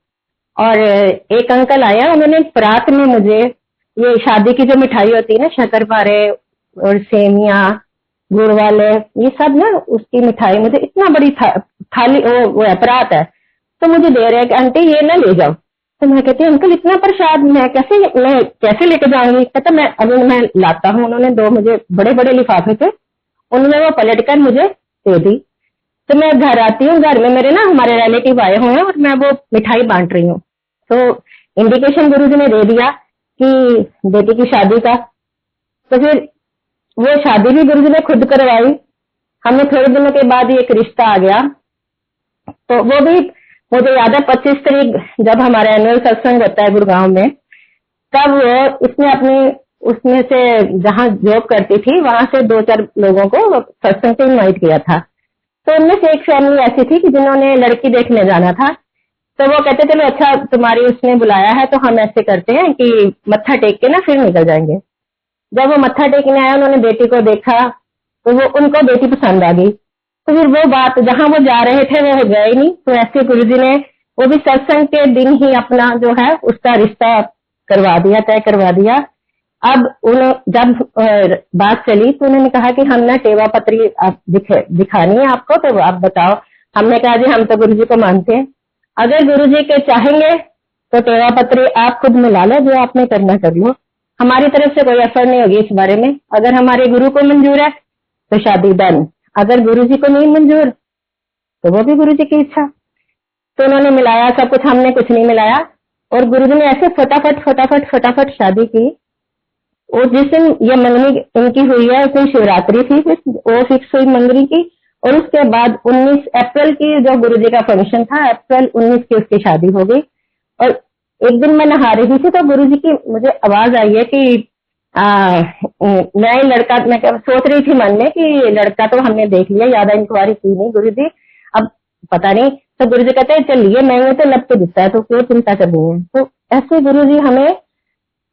और एक अंकल आया, उन्होंने परात में मुझे ये शादी की जो मिठाई होती है ना, शक्कर पारे, और सेमिया, गुड़ वाले, ये सब ना उसकी मिठाई मुझे इतना बड़ी थाली वो अपराध है, तो मुझे दे रहे हैं कि आंटी ये ना ले जाओ। तो मैं कहती हूँ अंकल इतना प्रसाद मैं कैसे लेके जाऊंगी? कहता मैं अभी मैं लाता हूँ। उन्होंने 2 मुझे बड़े बड़े लिफाफे थे, उनमें वो पलट कर मुझे दे दी। तो मैं घर आती हूँ, घर में मेरे ना हमारे रिलेटिव आए हुए हैं और मैं वो मिठाई बांट रही हूँ। तो इंडिकेशन गुरुजी ने दे दिया कि बेटी की शादी का। तो फिर वो शादी भी गुरुजी ने खुद करवाई। हमें थोड़े दिनों के बाद एक रिश्ता आ गया, तो वो भी मुझे याद है 25 तारीख जब हमारा एनुअल सत्संग होता है गुड़गांव में, तब वो इसने अपनी उसमें से जहाँ जॉब करती थी वहां से 2-4 लोगों को सत्संग से इनवाइट किया था। तो उनमें से एक फैमिली ऐसी थी कि जिन्होंने लड़की देखने जाना था। तो वो कहते चलो अच्छा तुम्हारी उसने बुलाया है तो हम ऐसे करते हैं कि मत्था टेक के ना फिर निकल जाएंगे। जब वो मत्था टेकने आया, उन्होंने बेटी को देखा तो वो उनको बेटी पसंद आ गई। तो फिर वो बात जहां वो जा रहे थे वो गए नहीं। तो ऐसे गुरुजी ने वो भी सत्संग के दिन ही अपना जो है उसका रिश्ता करवा दिया, तय करवा दिया। अब जब बात चली तो उन्होंने कहा कि हम ना टेवा पत्री आप दिखानी है आपको, तो आप बताओ। हमने कहा जी हम तो गुरुजी को मानते हैं, अगर गुरुजी के चाहेंगे तो टेवा पत्री आप खुद मिला लो, जो आपने करना कर लो, हमारी तरफ से कोई असर नहीं होगी इस बारे में। अगर हमारे गुरु को मंजूर है तो शादी डन, अगर गुरुजी को नहीं मंजूर तो वो भी गुरुजी की इच्छा। तो उन्होंने मिलाया सब कुछ, हमने कुछ नहीं मिलाया। और गुरुजी ने ऐसे फटाफट शादी की। और जिस दिन ये मंगनी इनकी हुई है उस दिन शिवरात्रि थी, वो फिक्स हुई मंगनी की। और उसके बाद 19 अप्रैल की जो गुरुजी का फंक्शन था, अप्रैल 19 की उसकी शादी हो गई। और एक दिन मैं नहा रही थी तो गुरुजी की मुझे आवाज आई है कि मैं लड़का, मैं सोच रही थी मन में कि लड़का तो हमने देख लिया, ज्यादा इंक्वायरी की नहीं गुरुजी, अब पता नहीं। तो गुरुजी कहते हैं चलिए मैं तो लब के दिखता है तो क्यों चिंता करनी है। तो ऐसे गुरुजी हमें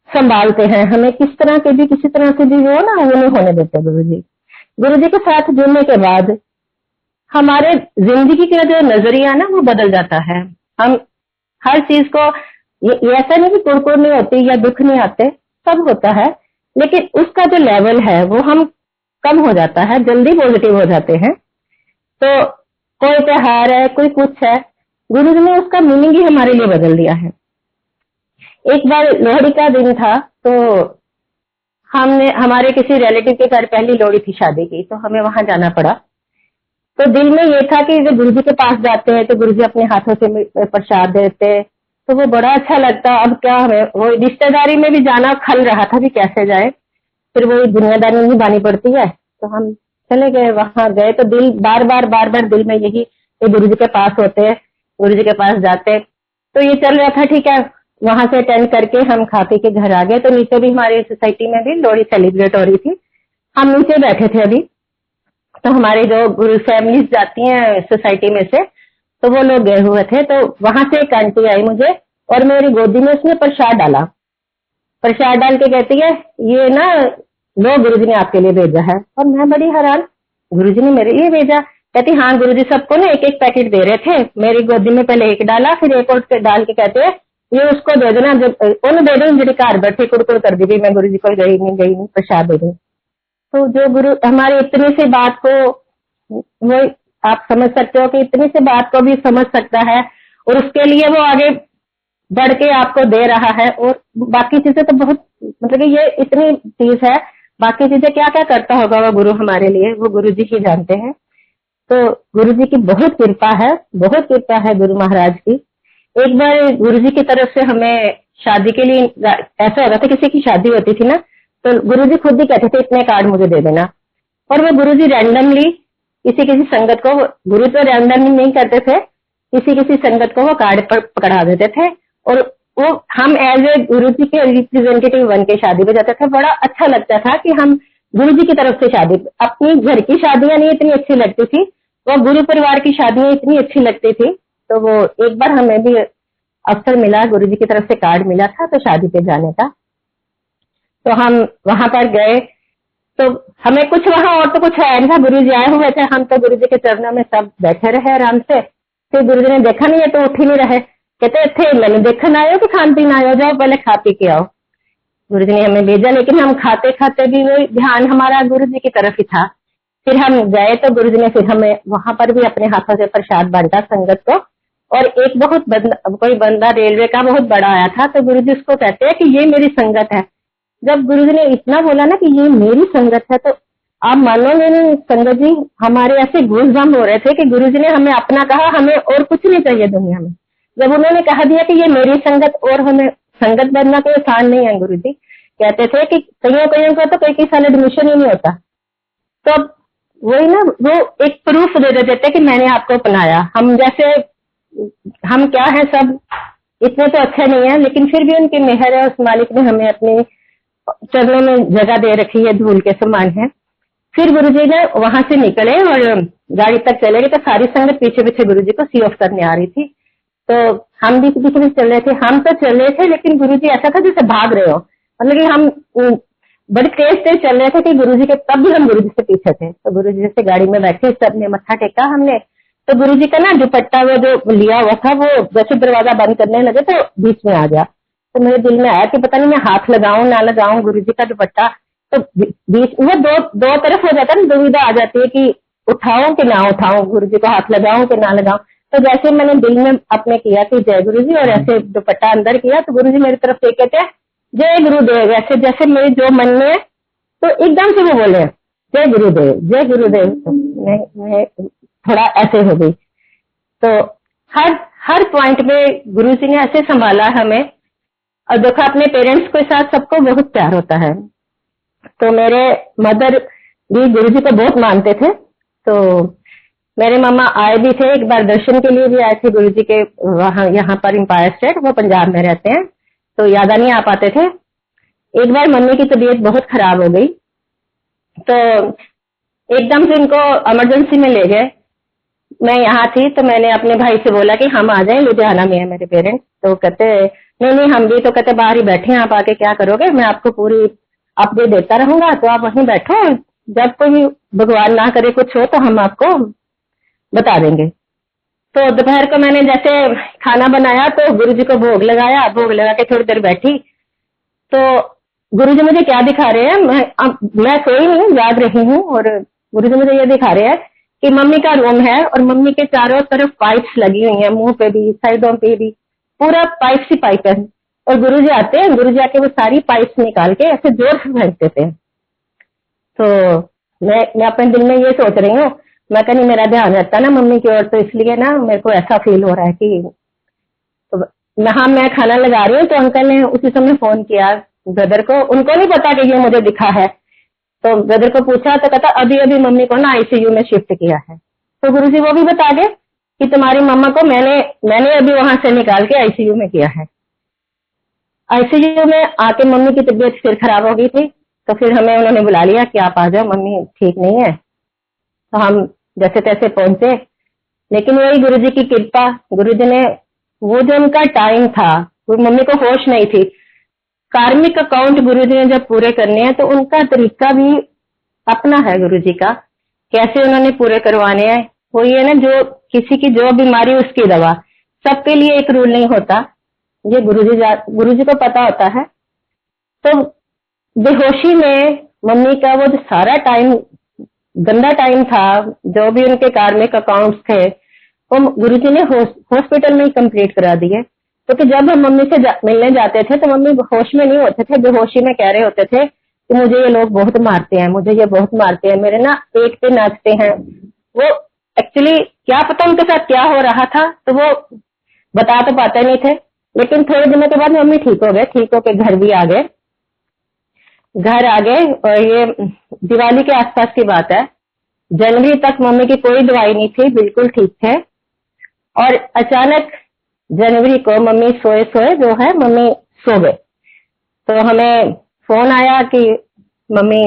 संभालते हैं, हमें किस तरह के भी किसी तरह से भी वो ना वो नहीं होने देते गुरुजी। गुरुजी के साथ जुड़ने के बाद हमारे जिंदगी का जो नजरिया ना वो बदल जाता है। हम हर चीज को ये ऐसा नहीं कि कुरकुर नहीं होती या दुख नहीं आते, सब होता है, लेकिन उसका जो लेवल है वो हम कम हो जाता है, जल्दी पॉजिटिव हो जाते हैं। तो कोई त्योहार है, कोई कुछ है, गुरुजी ने उसका मीनिंग ही हमारे लिए बदल दिया है। एक बार लोहड़ी का दिन था, तो हमने हमारे किसी रिलेटिव के घर पहली लोहड़ी थी शादी की, तो हमें वहां जाना पड़ा। तो दिल में ये था कि जब गुरुजी के पास जाते हैं तो गुरुजी अपने हाथों से प्रसाद देते, तो वो बड़ा अच्छा लगता। अब क्या हमें वो रिश्तेदारी में भी जाना खल रहा था कि कैसे जाए, फिर वो दुनियादारी निभानी पड़ती है। तो हम चले गए, वहां गए तो दिल बार बार दिल में यही गुरुजी के पास होते हैं, गुरुजी के पास जाते। तो ये चल रहा था, ठीक है। वहां से अटेंड करके हम खा पी के घर आ गए। तो नीचे भी हमारी सोसाइटी में भी लोहड़ी सेलिब्रेट हो रही थी, हम नीचे बैठे थे अभी। तो हमारे जो गुरु फैमिलीज जाती हैं सोसाइटी में से, तो वो लोग गए हुए थे। तो वहां से एक आंटी आई मुझे और मेरी गोदी में उसने प्रसाद डाला। प्रसाद डाल के कहती है ये ना लो गुरुजी ने आपके लिए भेजा है। और मैं बड़ी हैरान, गुरुजी ने मेरे लिए भेजा? कहती हाँ गुरुजी सबको ना एक एक पैकेट दे रहे थे, मेरी गोदी में पहले एक डाला, फिर एक और डाल के कहते हैं ये उसको दे देना, जब उन्हें दे दो जी घर बैठे कुड़कुड़ कर दी मैं गुरुजी को गई नहीं प्रसाद दे दी। तो जो गुरु हमारी इतनी सी बात को, वो आप समझ सकते हो कि इतनी सी बात को भी समझ सकता है और उसके लिए वो आगे बढ़ के आपको दे रहा है। और बाकी चीजें तो बहुत, मतलब कि ये इतनी चीज है, बाकी चीजें क्या क्या करता होगा वो गुरु हमारे लिए, वो गुरु जी ही जानते हैं। तो गुरु जी की बहुत कृपा है गुरु महाराज की। एक बार गुरु जी की तरफ से हमें शादी के लिए ऐसा होता था, किसी की शादी होती थी ना, तो गुरु जी खुद ही कहते थे इतने कार्ड मुझे दे देना। और वो गुरु जी रैंडमली किसी संगत को, गुरु तो रैंडमली नहीं करते थे, किसी संगत को वो कार्ड पर पकड़ा देते थे। और वो हम एज ए गुरु जी के रिप्रेजेंटेटिव बन के शादी में जाते थे। बड़ा अच्छा लगता था कि हम गुरु जी की तरफ से शादी, अपनी घर की शादियां नहीं इतनी अच्छी लगती थी, वो गुरु परिवार की शादियां इतनी अच्छी लगती थी। तो वो एक बार हमें भी अवसर मिला, गुरु जी की तरफ से कार्ड मिला था तो शादी पे जाने का। तो हम वहां पर गए, तो हमें कुछ वहां और तो कुछ है नहीं था, गुरु जी आए हुए थे, हम तो गुरु जी के चरणों में सब बैठे रहे आराम से। फिर गुरु जी ने देखा नहीं है तो उठ ही नहीं रहे, कहते थे मैंने देखना आयो कि खान पीन आयो, जाओ पहले खा पी के आओ। गुरुजी ने हमें भेजा, लेकिन हम खाते खाते भी वो ध्यान हमारा गुरुजी की तरफ ही था। फिर हम गए तो गुरुजी ने फिर हमें वहां पर भी अपने हाथों से प्रसाद बांटा संगत को। और एक कोई बंदा रेलवे का बहुत बड़ा आया था, तो गुरुजी उसको कहते हैं कि ये मेरी संगत है। जब गुरुजी ने इतना बोला ना कि ये मेरी संगत है, तो आप मानोगे नहीं संगत जी, हमारे ऐसे गूज़बम्प हो रहे थे कि गुरुजी ने हमें अपना कहा, हमें और कुछ नहीं चाहिए दुनिया में। जब उन्होंने कहा दिया कि ये मेरी संगत, और हमें संगत बनना कोई आसान नहीं है। गुरुजी कहते थे कि कईयों का तो कई साल एडमिशन ही नहीं होता। तो अब वही ना, वो एक प्रूफ दे देते थे कि मैंने आपको अपनाया। हम क्या है, सब इतने तो अच्छे नहीं है, लेकिन फिर भी उनकी मेहर है, उस मालिक ने हमें अपने चरणों में जगह दे रखी है, धूल के समान है। फिर गुरुजी ने वहां से निकले और गाड़ी तक चले गए, तो सारी संगत पीछे पीछे गुरुजी को सी ऑफ करने आ रही थी। तो हम भी पीछे चल रहे थे। हम तो चल रहे थे, लेकिन गुरुजी ऐसा था जैसे भाग रहे हो, मतलब कि हम बड़ी तेज चल रहे थे कि गुरुजी के, तब भी हम गुरुजी से पीछे थे। तो गुरुजी से गाड़ी में बैठे, सबने मत्था टेका हमने। तो गुरुजी का ना दुपट्टा वो जो लिया हुआ था, वो जैसे दरवाजा बंद करने लगे तो बीच में आ गया। तो मेरे दिल में आया कि पता नहीं मैं हाथ लगाऊं ना लगाऊं गुरुजी का दुपट्टा। तो बीच वो दो तरफ हो जाता है ना, दुविधा आ जाती है कि उठाऊं कि ना उठाऊं, गुरुजी को हाथ लगाऊं कि ना लगाऊं। तो जैसे मैंने दिल में अपने किया कि जय गुरुजी, और ऐसे दुपट्टा अंदर किया, तो गुरुजी मेरी तरफ देख कहते हैं जय गुरुदेव। ऐसे जैसे मेरे जो मन में है, तो एकदम से वो बोले जय गुरुदेव जय गुरुदेव। तो मैं थोड़ा ऐसे हो गई। तो हर पॉइंट में गुरुजी ने ऐसे संभाला हमें। और देखो, अपने पेरेंट्स के साथ सबको बहुत प्यार होता है। तो मेरे मदर भी गुरुजी को बहुत मानते थे। तो मेरे मामा आए भी थे, एक बार दर्शन के लिए भी आए थे गुरुजी के वहां, यहाँ पर एम्पायर स्टेट, वो पंजाब में रहते हैं, तो यादा नहीं आ पाते थे। एक बार मम्मी की तबीयत बहुत खराब हो गई, तो एकदम से इनको इमरजेंसी में ले गए। मैं यहाँ थी, तो मैंने अपने भाई से बोला कि हम आ जाएं, लुधियाना में है मेरे पेरेंट्स। तो कहते नहीं हम भी, तो कहते बाहर ही बैठे हैं, आप आके क्या करोगे, मैं आपको पूरी अपडेट देता रहूंगा, तो आप वहीं बैठो, जब कोई भगवान ना करे कुछ हो तो हम आपको बता देंगे। तो दोपहर को मैंने जैसे खाना बनाया, तो गुरुजी को भोग लगाया, भोग लगा के थोड़ी देर बैठी। तो गुरुजी मुझे क्या दिखा रहे हैं, मैं सोई नहीं, जाग रही हूँ, और गुरुजी मुझे ये दिखा रहे हैं कि मम्मी का रूम है, और मम्मी के चारों तरफ पाइप्स लगी हुई हैं, मुंह पे भी, साइडों पे भी, पूरा पाइप ही पाइप है। और गुरुजी आते हैं, गुरुजी आके वो सारी पाइप्स निकाल के ऐसे जोर से फेंक देते हैं। तो मैं अपने दिल में ये सोच रही हूँ, मैं कहीं मेरा ध्यान रहता ना मम्मी की ओर, तो इसलिए ना मेरे को ऐसा फील हो रहा है कि, तो मैं खाना लगा रही हूँ, तो अंकल ने उसी समय फोन किया ब्रदर को। उनको नहीं पता कि ये मुझे दिखा है। तो ब्रदर को पूछा, तो कहता अभी अभी मम्मी को ना आईसीयू में शिफ्ट किया है। तो गुरुजी वो भी बता गए कि तुम्हारी मम्मा को मैंने अभी वहां से निकाल के आईसीयू में किया है। आईसीयू में आके मम्मी की तबीयत फिर खराब हो गई थी, तो फिर हमें उन्होंने बुला लिया कि आप आ जाओ, मम्मी ठीक नहीं है। तो हम जैसे तैसे पहुंचे, लेकिन वही गुरुजी की कृपा, गुरुजी ने वो जो उनका टाइम था, वो मम्मी को होश नहीं थी, कार्मिक अकाउंट गुरुजी ने जब पूरे करने हैं, तो उनका तरीका भी अपना है गुरुजी का, कैसे उन्होंने पूरे करवाने हैं। वो ये ना, जो किसी की जो बीमारी उसकी दवा, सबके लिए एक रूल नहीं होता, ये गुरुजी को पता होता है। तो बेहोशी में मम्मी का वो जो सारा टाइम, गंदा टाइम था, जो भी उनके कार्मिक अकाउंट्स थे, वो गुरुजी ने हॉस्पिटल में ही कंप्लीट करा दिए। क्योंकि जब हम मम्मी से मिलने जाते थे, तो मम्मी होश में नहीं होते थे, बेहोशी में कह रहे होते थे कि मुझे ये लोग बहुत मारते हैं, मुझे ये बहुत मारते हैं, मेरे ना पेट पे नाचते हैं। वो एक्चुअली क्या पता उनके साथ क्या हो रहा था, तो वो बता तो पाते नहीं थे। लेकिन थोड़े दिनों के बाद मम्मी ठीक हो गए, ठीक होके घर भी आ गए, घर आ गए। और ये दिवाली के आसपास की बात है, जनवरी तक मम्मी की कोई दवाई नहीं थी, बिल्कुल ठीक थे। और अचानक जनवरी को मम्मी सोए जो है, मम्मी सो गए। तो हमें फोन आया कि मम्मी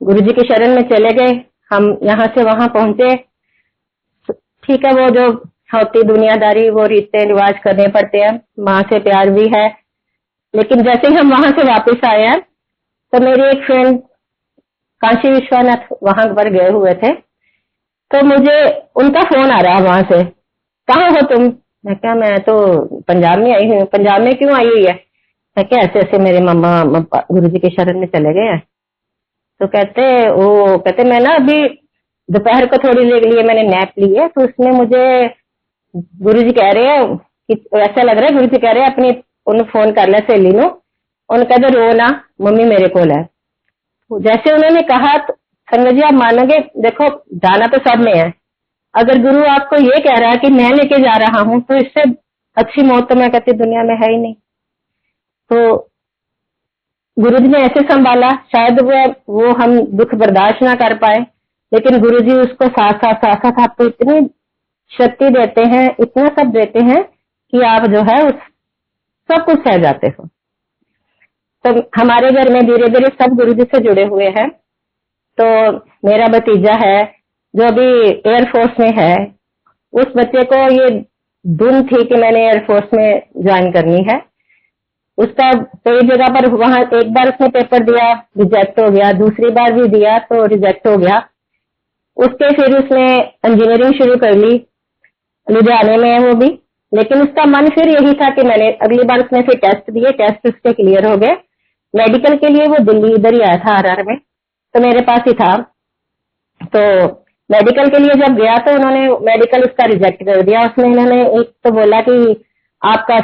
गुरुजी की शरण में चले गए। हम यहाँ से वहां पहुंचे, ठीक है, वो जो होती दुनियादारी, वो रीते रिवाज करने पड़ते हैं, माँ से प्यार भी है। लेकिन जैसे ही हम वहां से वापस आए हैं, तो मेरी एक फ्रेंड काशी विश्वनाथ वहां पर गए हुए थे, तो मुझे उनका फोन आ रहा है वहां से, कहाँ हो तुम? मैं क्या, मैं तो पंजाब में आई हूँ। पंजाब में क्यों आई हुई है? है कि ऐसे ऐसे मेरे मम्मा गुरु जी के शरण में चले गए हैं। तो कहते मैं ना अभी दोपहर को थोड़ी देर के लिए मैंने नैप ली है, तो उसमें मुझे गुरु जी कह रहे हैं कि ऐसा लग रहा है, गुरु जी कह रहे हैं अपनी उन्हें फोन कर लिया सहेली नो, उन्होंने कहा रो ना मम्मी मेरे को है। तो जैसे उन्होंने कहा तो संगत जी आप मानोगे, देखो जाना तो सब में है, अगर गुरु आपको ये कह रहा है कि मैं लेके जा रहा हूँ तो इससे अच्छी मौत तो मैं कहती दुनिया में है ही नहीं। तो गुरु जी ने ऐसे संभाला, शायद वो हम दुख बर्दाश्त ना कर पाए, लेकिन गुरु जी उसको साथ साथ आपको इतनी शक्ति देते हैं, इतना सब देते हैं कि आप जो है उस सब कुछ सह जाते हो। तो हमारे घर में धीरे धीरे सब गुरु जी से जुड़े हुए हैं। तो मेरा भतीजा है जो अभी एयरफोर्स में है, उस बच्चे को ये धुन थी कि मैंने एयरफोर्स में ज्वाइन करनी है। उसका कई जगह पर वहां एक बार उसने पेपर दिया, रिजेक्ट हो गया, दूसरी बार भी दिया तो रिजेक्ट हो गया। उसके फिर उसने इंजीनियरिंग शुरू कर ली, लुधियाने में है वो भी, लेकिन उसका मन फिर यही था कि मैंने अगली बार उसने फिर टेस्ट दिए, टेस्ट उसके क्लियर हो गए। मेडिकल के लिए वो दिल्ली इधर ही आया था आरआर में, तो मेरे पास ही था। तो मेडिकल के लिए जब गया तो उन्होंने मेडिकल उसका रिजेक्ट कर दिया। उसमें इन्होंने एक तो बोला कि आपका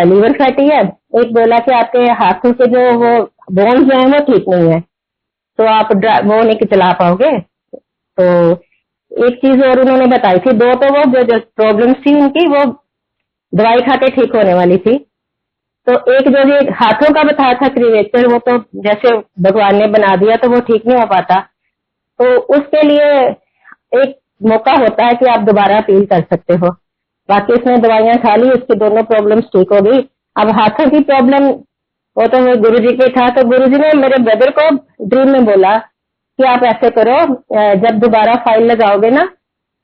लीवर फैटी है, एक बोला कि आपके हाथों के जो वो बोन्स हैं वो ठीक नहीं है, तो आप वो नहीं चला पाओगे। तो एक चीज और उन्होंने बताई थी, दो तो वो जो प्रॉब्लम्स थी उनकी वो दवाई खा के ठीक होने वाली थी। तो एक जो ये हाथों का बताया था क्रिवेचर, वो तो जैसे भगवान ने बना दिया तो वो ठीक नहीं हो पाता, तो उसके लिए एक मौका होता है कि आप दोबारा अपील कर सकते हो। बाकी उसने दवाइयां खा ली, उसकी दोनों प्रॉब्लम्स ठीक हो गई। अब हाथों की प्रॉब्लम वो तो गुरु जी के था, तो गुरु जी ने मेरे ब्रदर को ड्रीम में बोला कि आप ऐसे करो, जब दोबारा फाइल लगाओगे ना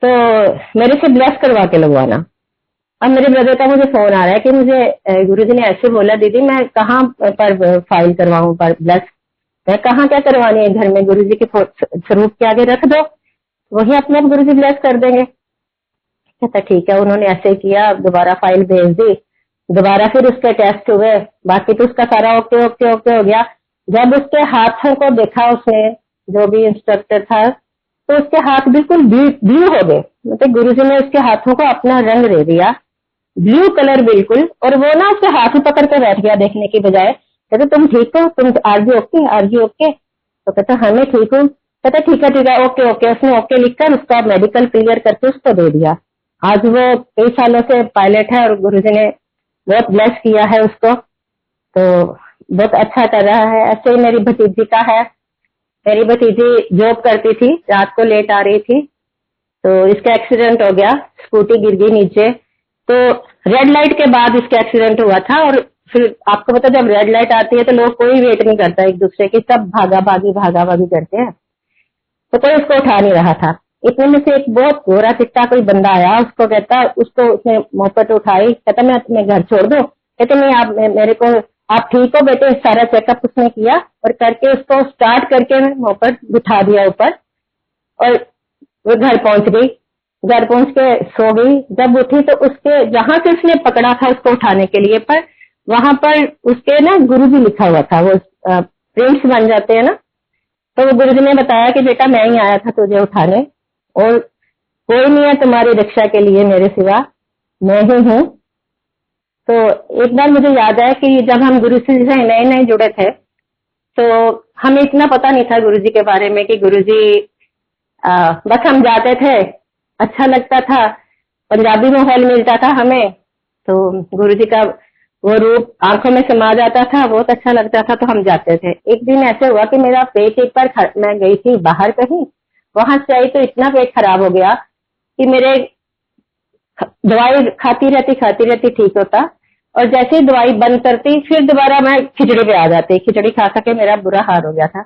तो मेरे से ब्लेस करवा के लगवाना। अब मेरे ब्रदर का मुझे फोन आ रहा है कि मुझे गुरु जी ने ऐसे बोला, दीदी मैं कहाँ पर फाइल करवाऊं पर ब्लेस, मैं कहाँ क्या करवानी है, घर में गुरु जी के स्वरूप के आगे रख दो, वही अपने आप गुरु जी ब्लेस कर देंगे। कहता ठीक है। उन्होंने ऐसे किया, दोबारा फाइल भेज दी, दोबारा फिर उसके टेस्ट हुए, बाकी तो उसका सारा ओके ओके ओके हो गया। जब उसके हाथों को देखा उसने, जो भी इंस्ट्रक्टर था, तो उसके हाथ बिल्कुल ब्लू हो गए, मतलब गुरु जी ने उसके हाथों को अपना रंग दे दिया, ब्लू कलर बिल्कुल। और वो ना उसके हाथ पकड़ के बैठ गया देखने की बजाय, कहते तुम ठीक हो, तुम आर जी ओके। तो कहता हाँ मैं ठीक हूँ। कहता ठीक है ओके ओके। उसने ओके लिखकर उसका मेडिकल क्लियर करके उसको दे दिया। आज वो कई सालों से पायलट है और गुरुजी ने बहुत ब्लेस किया है उसको, तो बहुत अच्छा कर रहा है। ऐसे ही मेरी भतीजी का है, मेरी भतीजी जॉब करती थी, रात को लेट आ रही थी, तो इसका एक्सीडेंट हो गया, स्कूटी गिर गई नीचे। तो रेड लाइट के बाद इसका एक्सीडेंट हुआ था, और फिर आपको पता जब रेड लाइट आती है तो लोग कोई वेट नहीं करता एक दूसरे की, सब भागा भागी करते हैं, तो कोई उसको उठा नहीं रहा था। इतने में से एक बहुत गोरा चिट्टा कोई बंदा आया, उसको कहता, उसको उसने मोपट उठाई, कहता मैं तुम्हें घर छोड़ दूं। कहते नहीं आप मेरे को, आप ठीक हो बेटे। सारा चेकअप उसने किया और करके उसको स्टार्ट करके मोपट बिठा दिया ऊपर, और वो घर पहुंच गई। घर पहुंच के सो गई। जब उठी तो उसके जहां से उसने पकड़ा था उसको उठाने के लिए, पर वहां पर उसके ना गुरुजी लिखा हुआ था, वो प्रिंट्स बन जाते हैं ना, तो वो गुरुजी ने बताया कि बेटा मैं ही आया था तुझे उठाने, और कोई नहीं है तुम्हारी रक्षा के लिए मेरे सिवा, मैं ही हूँ। तो एक बार मुझे याद है कि जब हम गुरु से नए नए जुड़े थे, तो हमें इतना पता नहीं था गुरुजी के बारे में कि गुरुजी, बस हम जाते थे, अच्छा लगता था, पंजाबी माहौल मिलता था हमें, तो गुरुजी का वो रूप आंखों में समा जाता था, बहुत अच्छा लगता था, तो हम जाते थे। एक दिन ऐसे हुआ कि मेरा पेट एक बार मैं गई थी बाहर कहीं, वहां से आई तो इतना पेट खराब हो गया कि मेरे दवाई खाती रहती ठीक होता, और जैसे ही दवाई बंद करती फिर दोबारा मैं खिचड़ी पे आ जाती, खिचड़ी खा के मेरा बुरा हाल हो गया था।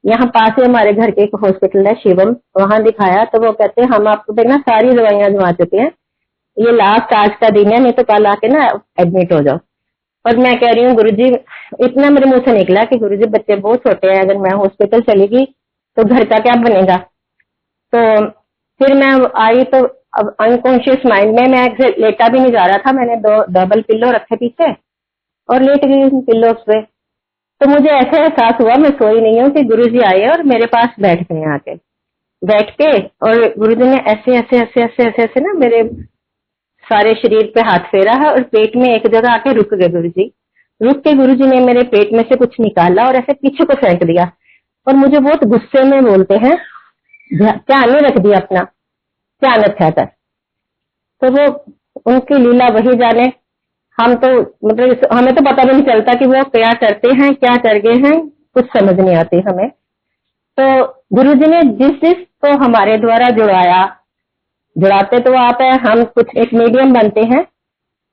यहाँ पास ही हमारे घर के एक हॉस्पिटल है शिवम, वहां दिखाया तो वो कहते हैं हम आपको देखना सारी दवाइयां जमा चुके हैं, ये लास्ट आज का दिन है, नहीं तो कल आके ना एडमिट हो जाओ। और मैं कह रही हूँ गुरुजी, इतना मेरे मुंह से निकला कि गुरुजी बच्चे बहुत छोटे हैं, अगर मैं हॉस्पिटल चली गई तो घर का क्या बनेगा। तो फिर मैं आई तो अब अनकॉन्शियस माइंड में मैं लेटा भी नहीं जा रहा था, मैंने 2 डबल पिल्लो रखे पीछे, और लेट गई पिल्लों पे। तो मुझे ऐसे एहसास हुआ, मैं सोई नहीं हूँ, कि गुरुजी आए और मेरे पास बैठ गए आके। बैठ के और गुरुजी ने ऐसे ऐसे ऐसे ऐसे ऐसे ऐसे ना मेरे सारे शरीर पे हाथ फेरा है और पेट में एक जगह आके रुक गए गुरुजी। रुक के गुरुजी ने मेरे पेट में से कुछ निकाला और ऐसे पीछे को फेंक दिया और मुझे बहुत गुस्से में बोलते हैं, ध्यान नहीं रख दिया अपना, ध्यान रखा कर। तो वो उनकी लीला वही जाने। हम तो मतलब हमें तो पता भी नहीं चलता कि वो क्या करते हैं, क्या कर गए हैं, कुछ समझ नहीं आती हमें। तो गुरुजी ने जिस जिस को हमारे द्वारा जुड़ाया, जुड़ाते तो आप है, हम कुछ एक मीडियम बनते हैं,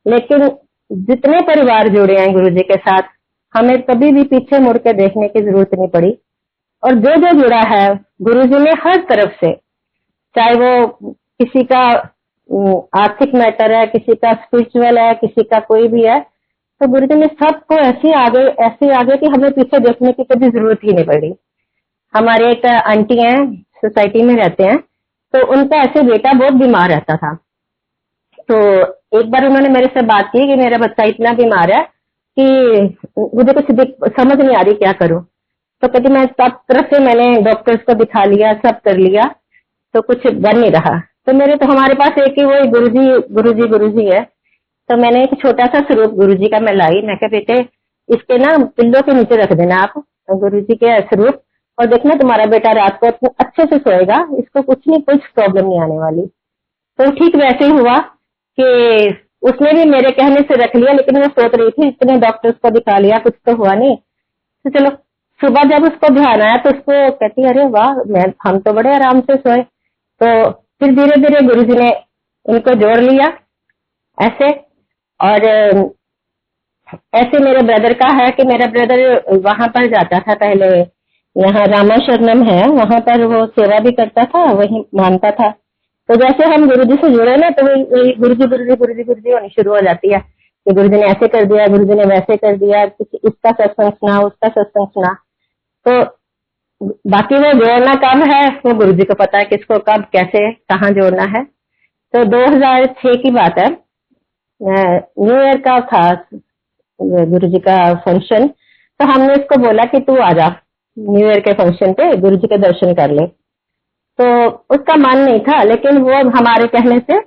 लेकिन जितने परिवार जुड़े हैं गुरुजी के साथ, हमें कभी भी पीछे मुड़ के देखने की जरूरत नहीं पड़ी। और जो जो जुड़ा है गुरुजी ने हर तरफ से, चाहे वो किसी का आर्थिक मैटर है, किसी का स्पिरिचुअल है, किसी का कोई भी है, तो गुरुजी ने सबको ऐसे आगे कि हमें पीछे देखने की कभी जरूरत ही नहीं पड़ी। हमारे एक आंटी हैं, सोसाइटी में रहते हैं, तो उनका ऐसे बेटा बहुत बीमार रहता था। तो एक बार उन्होंने मेरे से बात की कि मेरा बच्चा इतना बीमार है कि मुझे कुछ समझ नहीं आ रही, क्या करूं। तो कहती मैं सब तरफ से मैंने डॉक्टर्स को दिखा लिया, सब कर लिया, तो कुछ बन नहीं रहा। तो मेरे तो हमारे पास एक ही वही गुरुजी है। तो मैंने एक छोटा सा स्वरूप गुरुजी का मैं लाई। मैं कहा बेटे इसके ना पिल्लों के नीचे रख देना आप गुरुजी के स्वरूप, और देखना तुम्हारा बेटा रात को अच्छे से सोएगा, इसको कुछ नहीं, कुछ प्रॉब्लम नहीं आने वाली। तो ठीक वैसे ही हुआ कि उसने भी मेरे कहने से रख लिया, लेकिन वो सोच रही थी इतने डॉक्टर्स को दिखा लिया, कुछ तो हुआ नहीं। तो चलो सुबह जब उसको ध्यान आया तो उसको कहती अरे वाह, हम तो बड़े आराम से सोए। तो फिर धीरे धीरे गुरुजी ने इनको जोड़ लिया ऐसे। और ऐसे मेरे ब्रदर का है कि मेरा ब्रदर वहां पर जाता था पहले, यहाँ रामा शरणम है, वहां पर वो सेवा भी करता था, वही मानता था। तो जैसे हम गुरुजी से जुड़े ना, तो वही गुरुजी गुरुजी गुरुजी गुरुजी होनी शुरू हो जाती है कि गुरुजी ने ऐसे कर दिया, गुरुजी ने वैसे कर दिया, इसका सत्संग सुना, उसका सत्संग सुना। तो बाकी वो जोड़ना कब है वो गुरुजी को पता है, किसको कब कैसे कहाँ जोड़ना है। तो 2006 की बात है, न्यू ईयर का था गुरुजी का फंक्शन। तो हमने इसको बोला कि तू आजा न्यू ईयर के फंक्शन पे, गुरुजी के दर्शन कर ले। तो उसका मन नहीं था, लेकिन वो हमारे कहने से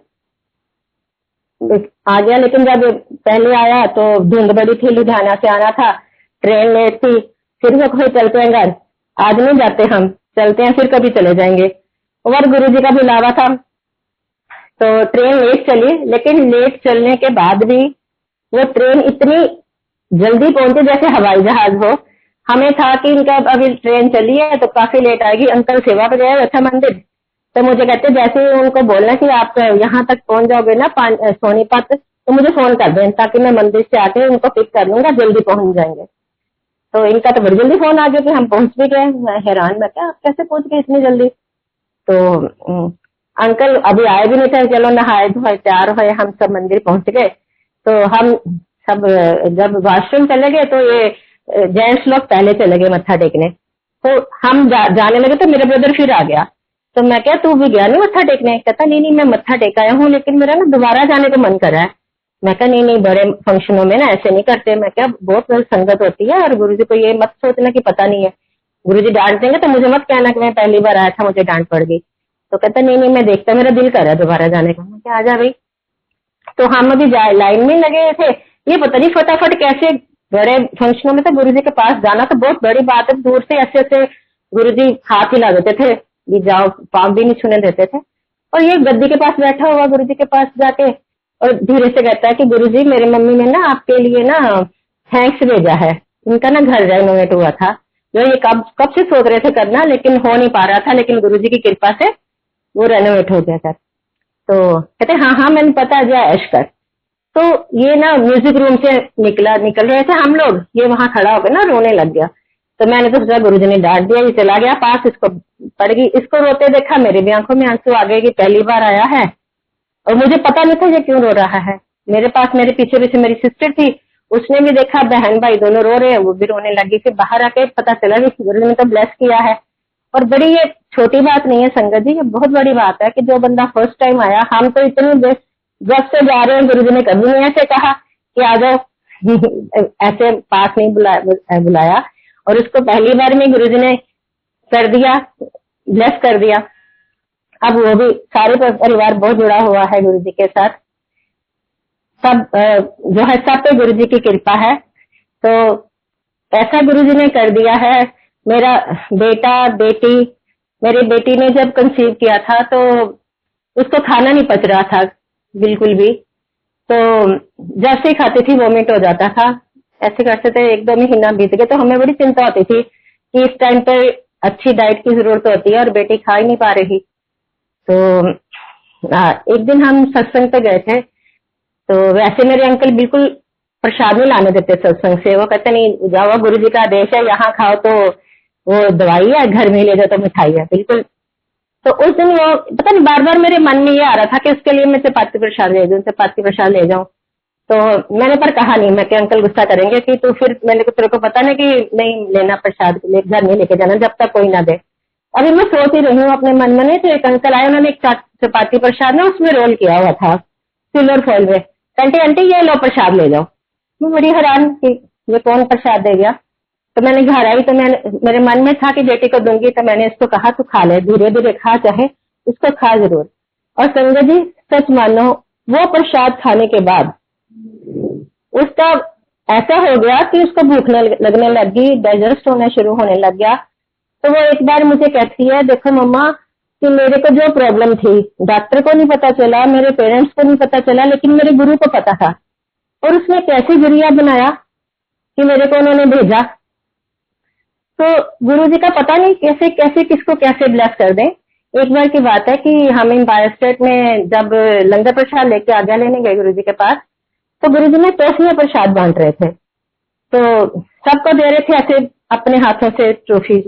आ गया। लेकिन जब पहले आया तो धुंध बड़ी थी, लुधियाना से आना था, ट्रेन लेट थी। फिर वो कोई चलते हैं घर, आज नहीं जाते, हम चलते हैं, फिर कभी चले जाएंगे। और गुरुजी का बुलावा था, तो ट्रेन लेट चली। लेकिन लेट चलने के बाद भी वो ट्रेन इतनी जल्दी पहुंची जैसे हवाई जहाज हो। हमें था कि इनका अभी ट्रेन चली है तो काफी लेट आएगी, अंकल सेवा पे गए अच्छा मंदिर। तो मुझे कहते जैसे ही उनको बोलना कि आप यहाँ तक पहुंच जाओगे ना सोनीपत, तो मुझे फोन कर दें ताकि मैं मंदिर से आके उनको पिक कर लूंगा, जल्दी पहुंच जाएंगे। तो इनका तो बड़ी जल्दी फोन आ गया कि हम पहुंच भी गए। मैं हैरान, मैं क्या आप कैसे पहुंच गए इतनी जल्दी। तो अंकल अभी आए भी नहीं थे, चलो नहाए धोए तैयार हुए, हम सब मंदिर पहुंच गए। तो हम सब जब वॉशरूम चले गए तो ये जेंट्स लोग पहले चले गए मत्था टेकने। तो हम जाने लगे तो मेरा ब्रदर फिर आ गया। तो मैं क्या तू भी गया नहीं मत्था टेकने? कहता नहीं नहीं मैं मत्था टेकाया हूँ, लेकिन मेरा ना दोबारा जाने को मन कर रहा है। मैं क्या नहीं नहीं, बड़े फंक्शनों में ना ऐसे नहीं करते। मैं क्या बहुत संगत होती है, और गुरुजी को ये मत सोचना कि पता नहीं है, गुरुजी डांट देंगे तो मुझे मत कहना कि मैं पहली बार आया था मुझे डांट पड़ गई। तो कहता नहीं नहीं मैं देखता, मेरा दिल कर रहा है दोबारा जाने का। मैं क्या आ जा भाई। तो हम अभी लाइन में लगे थे, ये पता नहीं फटाफट कैसे, बड़े फंक्शनों में तो गुरुजी के पास जाना तो बहुत बड़ी बात है। दूर से ऐसे ऐसे गुरुजी हाथ हिला देते थे कि जाओ, पाँव भी नहीं छूने देते थे। और ये गद्दी के पास बैठा हुआ गुरुजी के पास जाके और धीरे से कहता है कि गुरुजी मेरी मम्मी ने ना आपके लिए ना थैंक्स भेजा है, इनका ना घर रेनोवेट हुआ था, जो ये कब से सोच रहे थे करना, लेकिन हो नहीं पा रहा था, लेकिन गुरुजी की कृपा से वो रेनोवेट हो गया सर। तो कहते हाँ हाँ मैंने पता है, जय ऐश कर। तो ये ना म्यूजिक रूम से निकल रहे थे हम लोग, ये वहां खड़ा होकर ना रोने लग गया। तो मैंने तो सोचा गुरुजी ने डांट दिया, ये चला गया पास, इसको पड़ गई। इसको रोते देखा, मेरी भी आंखों में आंसू आ गए कि पहली बार आया है, और मुझे पता नहीं था ये क्यों रो रहा है। मेरे पास मेरे पीछे पीछे मेरी सिस्टर थी, उसने भी देखा, बहन भाई दोनों रो रहे हैं, वो भी रोने लगी। फिर बाहर आके पता चला कि गुरुजी ने तो ब्लेस किया है। और बड़ी ये छोटी बात नहीं है संगत जी, ये बहुत बड़ी बात है कि जो बंदा फर्स्ट टाइम आया, हम तो इतने जब से जा रहे हैं, गुरुजी ने कभी नहीं ऐसे कहा कि आ जाओ ऐसे पास नहीं बुलाया और उसको पहली बार में गुरुजी ने कर दिया, ब्लेस कर दिया। अब वो भी सारे परिवार बहुत जुड़ा हुआ है गुरुजी के साथ। सब जो है सब पे गुरुजी की कृपा है। तो ऐसा गुरुजी ने कर दिया है। मेरा बेटा बेटी, मेरी बेटी ने जब कंसीव किया था तो उसको खाना नहीं पच रहा था बिल्कुल भी। तो जैसे ही खाती थी वोमिट हो जाता था। ऐसे करते थे 1-2 महीना बीत गए तो हमें बड़ी चिंता होती थी कि इस टाइम पे अच्छी डाइट की जरूरत होती है और बेटी खा ही नहीं पा रही। तो एक दिन हम सत्संग पे गए थे। तो वैसे मेरे अंकल बिल्कुल प्रसाद नहीं लाने देते सत्संग से। वो कहते नहीं जाओ, गुरु जी का आदेश है, यहाँ खाओ तो वो दवाई है, घर में ले जाओ तो मिठाई है बिल्कुल। तो उस दिन वो पता नहीं बार बार मेरे मन में ये आ रहा था कि उसके लिए मैं चपाती प्रसाद ले जाऊं, चपाती प्रसाद ले जाऊं। तो मैंने पर कहा नहीं, मैं कि अंकल गुस्सा करेंगे कि तू फिर मैंने तेरे को पता नहीं कि नहीं लेना प्रसाद, घर में लेके जाना जब तक कोई ना दे। अभी मैं सोच ही रही हूँ अपने मन में, नहीं तो एक अंकल आए, उन्होंने एक चपाती प्रसाद ना उसमें रोल किया हुआ था सिल्वर फॉइल में। आंटी आंटी ये लो प्रसाद ले जाओ। मैं बड़ी हैरान कि ये कौन प्रसाद दे गया। तो मैंने घर आई तो मेरे मन में था कि बेटी को दूंगी, तो मैंने इसको कहा तू खा ले, धीरे धीरे खा, चाहे इसको खा जरूर। और संगत जी सच मानो वो प्रसाद खाने के बाद उसका ऐसा हो गया कि उसको भूख लगने लगी, डाइजेस्ट होना शुरू होने लग गया। तो वो एक बार मुझे कहती है, देखो मम्मा कि मेरे को जो प्रॉब्लम थी डॉक्टर को नहीं पता चला, मेरे पेरेंट्स को नहीं पता चला, लेकिन मेरे गुरु को पता था। और उसने कैसे जरिया बनाया कि मेरे को उन्होंने भेजा। तो गुरु जी का पता नहीं कैसे कैसे किसको कैसे ब्लेस कर दें। एक बार की बात है कि हम एम्पायर स्टेट में जब लंगर प्रसाद लेके आज्ञा लेने गए गुरु जी के पास, तो गुरु जी ने टॉफियां प्रसाद बांट रहे थे। तो सबको दे रहे थे ऐसे अपने हाथों से ट्रॉफी।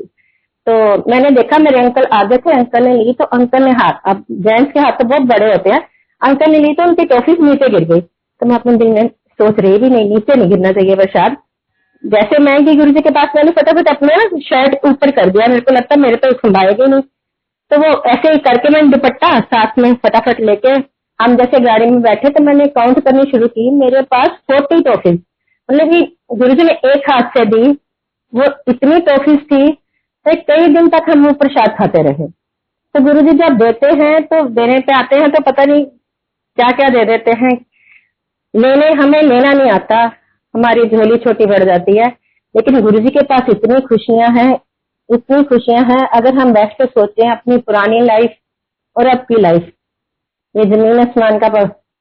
तो मैंने देखा मेरे अंकल आगे थे, अंकल ने ली तो अंकल ने हाथ, अब जेंट्स के हाथ तो बहुत बड़े होते हैं, अंकल ने ली तो उनकी टॉफी नीचे गिर गई। तो मैं अपने दिल में सोच रही भी नहीं, नीचे नहीं गिरना चाहिए प्रसाद। जैसे मैं गई गुरु जी के पास, मैंने फटाफट अपना शर्ट ऊपर कर दिया, मेरे को लगता मेरे पे संभाएगी नहीं। तो वो ऐसे ही करके मैंने दुपट्टा साथ में फटाफट लेके हम जैसे गाड़ी में बैठे तो मैंने काउंट करनी शुरू की। मेरे पास 40 टॉफीज, मतलब कि गुरु जी ने एक हाथ से दी, वो इतनी टॉफीज थी तो कई दिन तक हम वो प्रसाद खाते रहे। तो गुरु जी जब देते हैं तो देने पे आते हैं तो पता नहीं क्या क्या दे देते हैं, हमें लेना नहीं आता, हमारी झोली छोटी बढ़ जाती है। लेकिन गुरु जी के पास इतनी खुशियां हैं, इतनी खुशियां हैं। अगर हम बैठ के सोचें अपनी पुरानी लाइफ और अब की लाइफ, ये जमीन आसमान का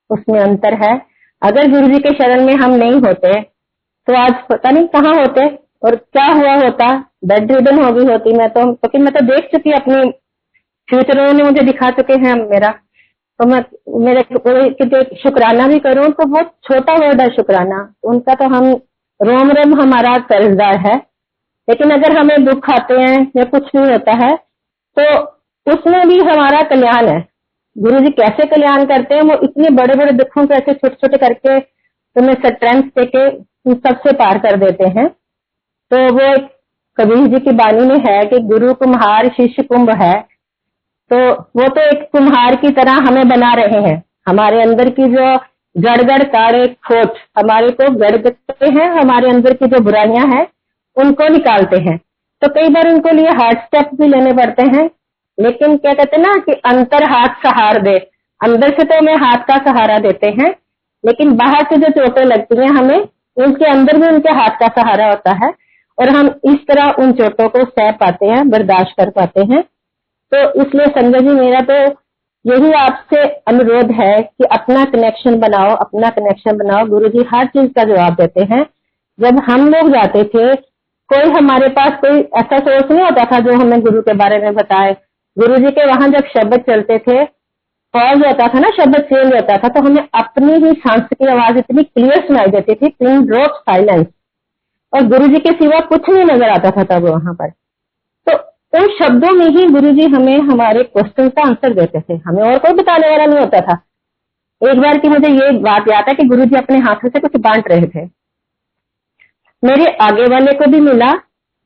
उसमें अंतर है। अगर गुरु जी के शरण में हम नहीं होते तो आज पता नहीं कहाँ होते और क्या हुआ होता, बेड रिडन हो गई होती मैं तो, क्योंकि मैं तो देख चुकी अपनी फ्यूचर, उन्होंने मुझे दिखा चुके हैं मेरा। तो मैं मेरे शुक्राना भी करूं तो बहुत छोटा वर्ड है शुक्राना, उनका तो हम रोम रोम हमारा कर्जदार है। लेकिन अगर हमें दुख आते हैं या कुछ नहीं होता है तो उसमें भी हमारा कल्याण है। गुरु जी कैसे कल्याण करते हैं, वो इतने बड़े बड़े दुखों को ऐसे छोटे छोटे करके तुम्हें स्ट्रेंथ देके सबसे पार कर देते हैं। तो वो कबीर जी की बानी में है कि गुरु कुम्हार शिष्य कुंभ है। तो वो तो एक कुम्हार की तरह हमें बना रहे हैं, हमारे अंदर की जो गड़गड़ काड़े खोट हमारे को गड़गड़ते हैं, हमारे अंदर की जो बुराइयां हैं उनको निकालते हैं। तो कई बार उनको लिए हार्ड स्टेप भी लेने पड़ते हैं, लेकिन क्या कहते हैं ना कि अंतर हाथ सहार दे। अंदर से तो हमें हाथ का सहारा देते हैं, लेकिन बाहर से जो चोटें लगती हैं हमें, उनके अंदर भी उनके हाथ का सहारा होता है और हम इस तरह उन चोटों को सह पाते हैं, बर्दाश्त कर पाते हैं। तो इसलिए संजय जी मेरा तो यही आपसे अनुरोध है कि अपना कनेक्शन बनाओ, अपना कनेक्शन बनाओ। गुरु जी हर चीज का जवाब देते हैं। जब हम लोग जाते थे, कोई हमारे पास कोई ऐसा सोर्स नहीं होता था जो हमें गुरु के बारे में बताए। गुरु जी के वहां जब शब्द चलते थे, पॉज होता था ना, शब्द चेंज होता था, तो हमें अपनी ही सांस की आवाज इतनी क्लियर सुनाई देती थी, पिन ड्रॉप साइलेंस, और गुरु जी के सिवा कुछ नहीं नजर आता था तब वहां पर। तो उन शब्दों में ही गुरु जी हमें हमारे क्वेश्चन का आंसर देते थे, हमें और कोई बताने वाला नहीं होता था। एक बार की मुझे ये बात याद है कि गुरु जी अपने हाथों से कुछ बांट रहे थे, मेरे आगे वाले को भी मिला,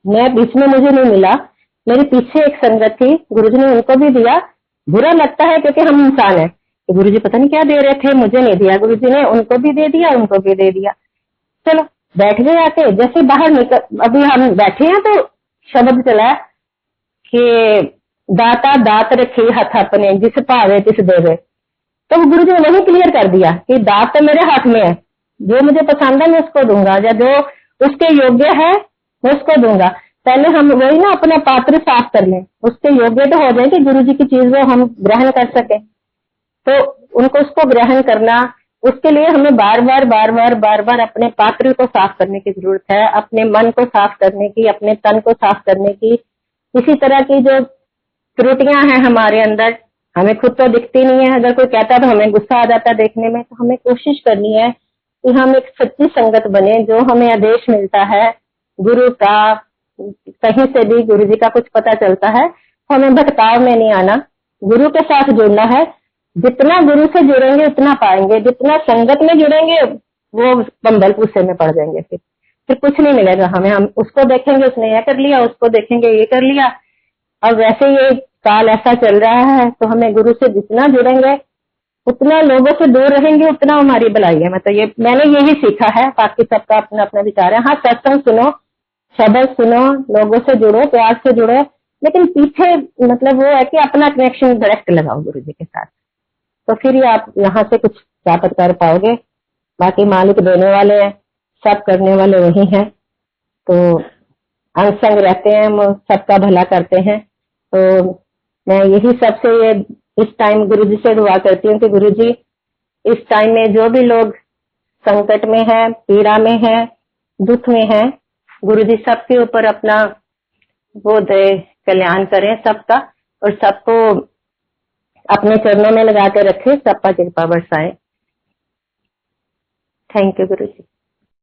मैं बीच में मुझे नहीं मिला। मेरे पीछे एक संगत थी, गुरुजी ने उनको भी दिया। बुरा लगता है क्योंकि हम इंसान हैं कि गुरुजी पता नहीं क्या दे रहे थे, मुझे नहीं दिया, गुरुजी ने उनको भी दे दिया, उनको भी दे दिया। चलो बैठ गए आके, जैसे बाहर निकल, अभी हम बैठे हैं तो शब्द चला कि दाता दात रखी हाथ अपने, जिस भावे तिस देवे। तो गुरु जी ने वही क्लियर कर दिया कि दात तो मेरे हाथ में है, जो मुझे पसंद है मैं उसको दूंगा, या जो उसके योग्य है मैं उसको दूंगा। पहले हम वही ना अपना पात्र साफ कर लें, उसके योग्य तो हो जाए कि गुरु जी की चीज वो हम ग्रहण कर सके। तो उनको उसको ग्रहण करना, उसके लिए हमें बार बार अपने पात्र को साफ करने की जरूरत है, अपने मन को साफ करने की, अपने तन को साफ करने की। किसी तरह की जो त्रुटियां हैं हमारे अंदर, हमें खुद तो दिखती नहीं है, अगर कोई कहता है तो हमें गुस्सा आ जाता है देखने में। तो हमें कोशिश करनी है कि हम एक सच्ची संगत बने, जो हमें आदेश मिलता है गुरु का, कहीं से भी गुरु जी का कुछ पता चलता है, हमें भटकाव में नहीं आना, गुरु के साथ जुड़ना है। जितना गुरु से जुड़ेंगे उतना पाएंगे, जितना संगत में जुड़ेंगे वो बंबल पूसे में पड़ जाएंगे, फिर कुछ नहीं मिलेगा हमें। हम उसको देखेंगे उसने यह कर लिया, उसको देखेंगे ये कर लिया। अब वैसे ये काल ऐसा चल रहा है, तो हमें गुरु से जितना जुड़ेंगे उतना लोगों से दूर रहेंगे, उतना हमारी भलाई है। मतलब ये मैंने यही सीखा है, बाकी सबका अपना अपना विचार है। हाँ, सत्संग सुनो, शब्द सुनो, लोगों से जुड़ो, प्यार से जुड़ो, लेकिन पीछे मतलब वो है कि अपना कनेक्शन डायरेक्ट लगाओ गुरु जी के साथ, तो फिर ही आप यहाँ से कुछ प्राप्त कर पाओगे। बाकी मालिक देने वाले हैं, सब करने वाले वही हैं। तो अंग रहते हैं, हम सबका भला करते हैं। तो मैं यही सबसे ये इस टाइम गुरु जी से दुआ करती हूँ कि गुरु जी इस टाइम में जो भी लोग संकट में है, पीड़ा में है, दुख में है, गुरु जी सबके ऊपर अपना वो दे, कल्याण करें सबका, और सबको अपने चरणों में लगा के रखे, सबका कृपा बरसाए। Thank you Guru ji.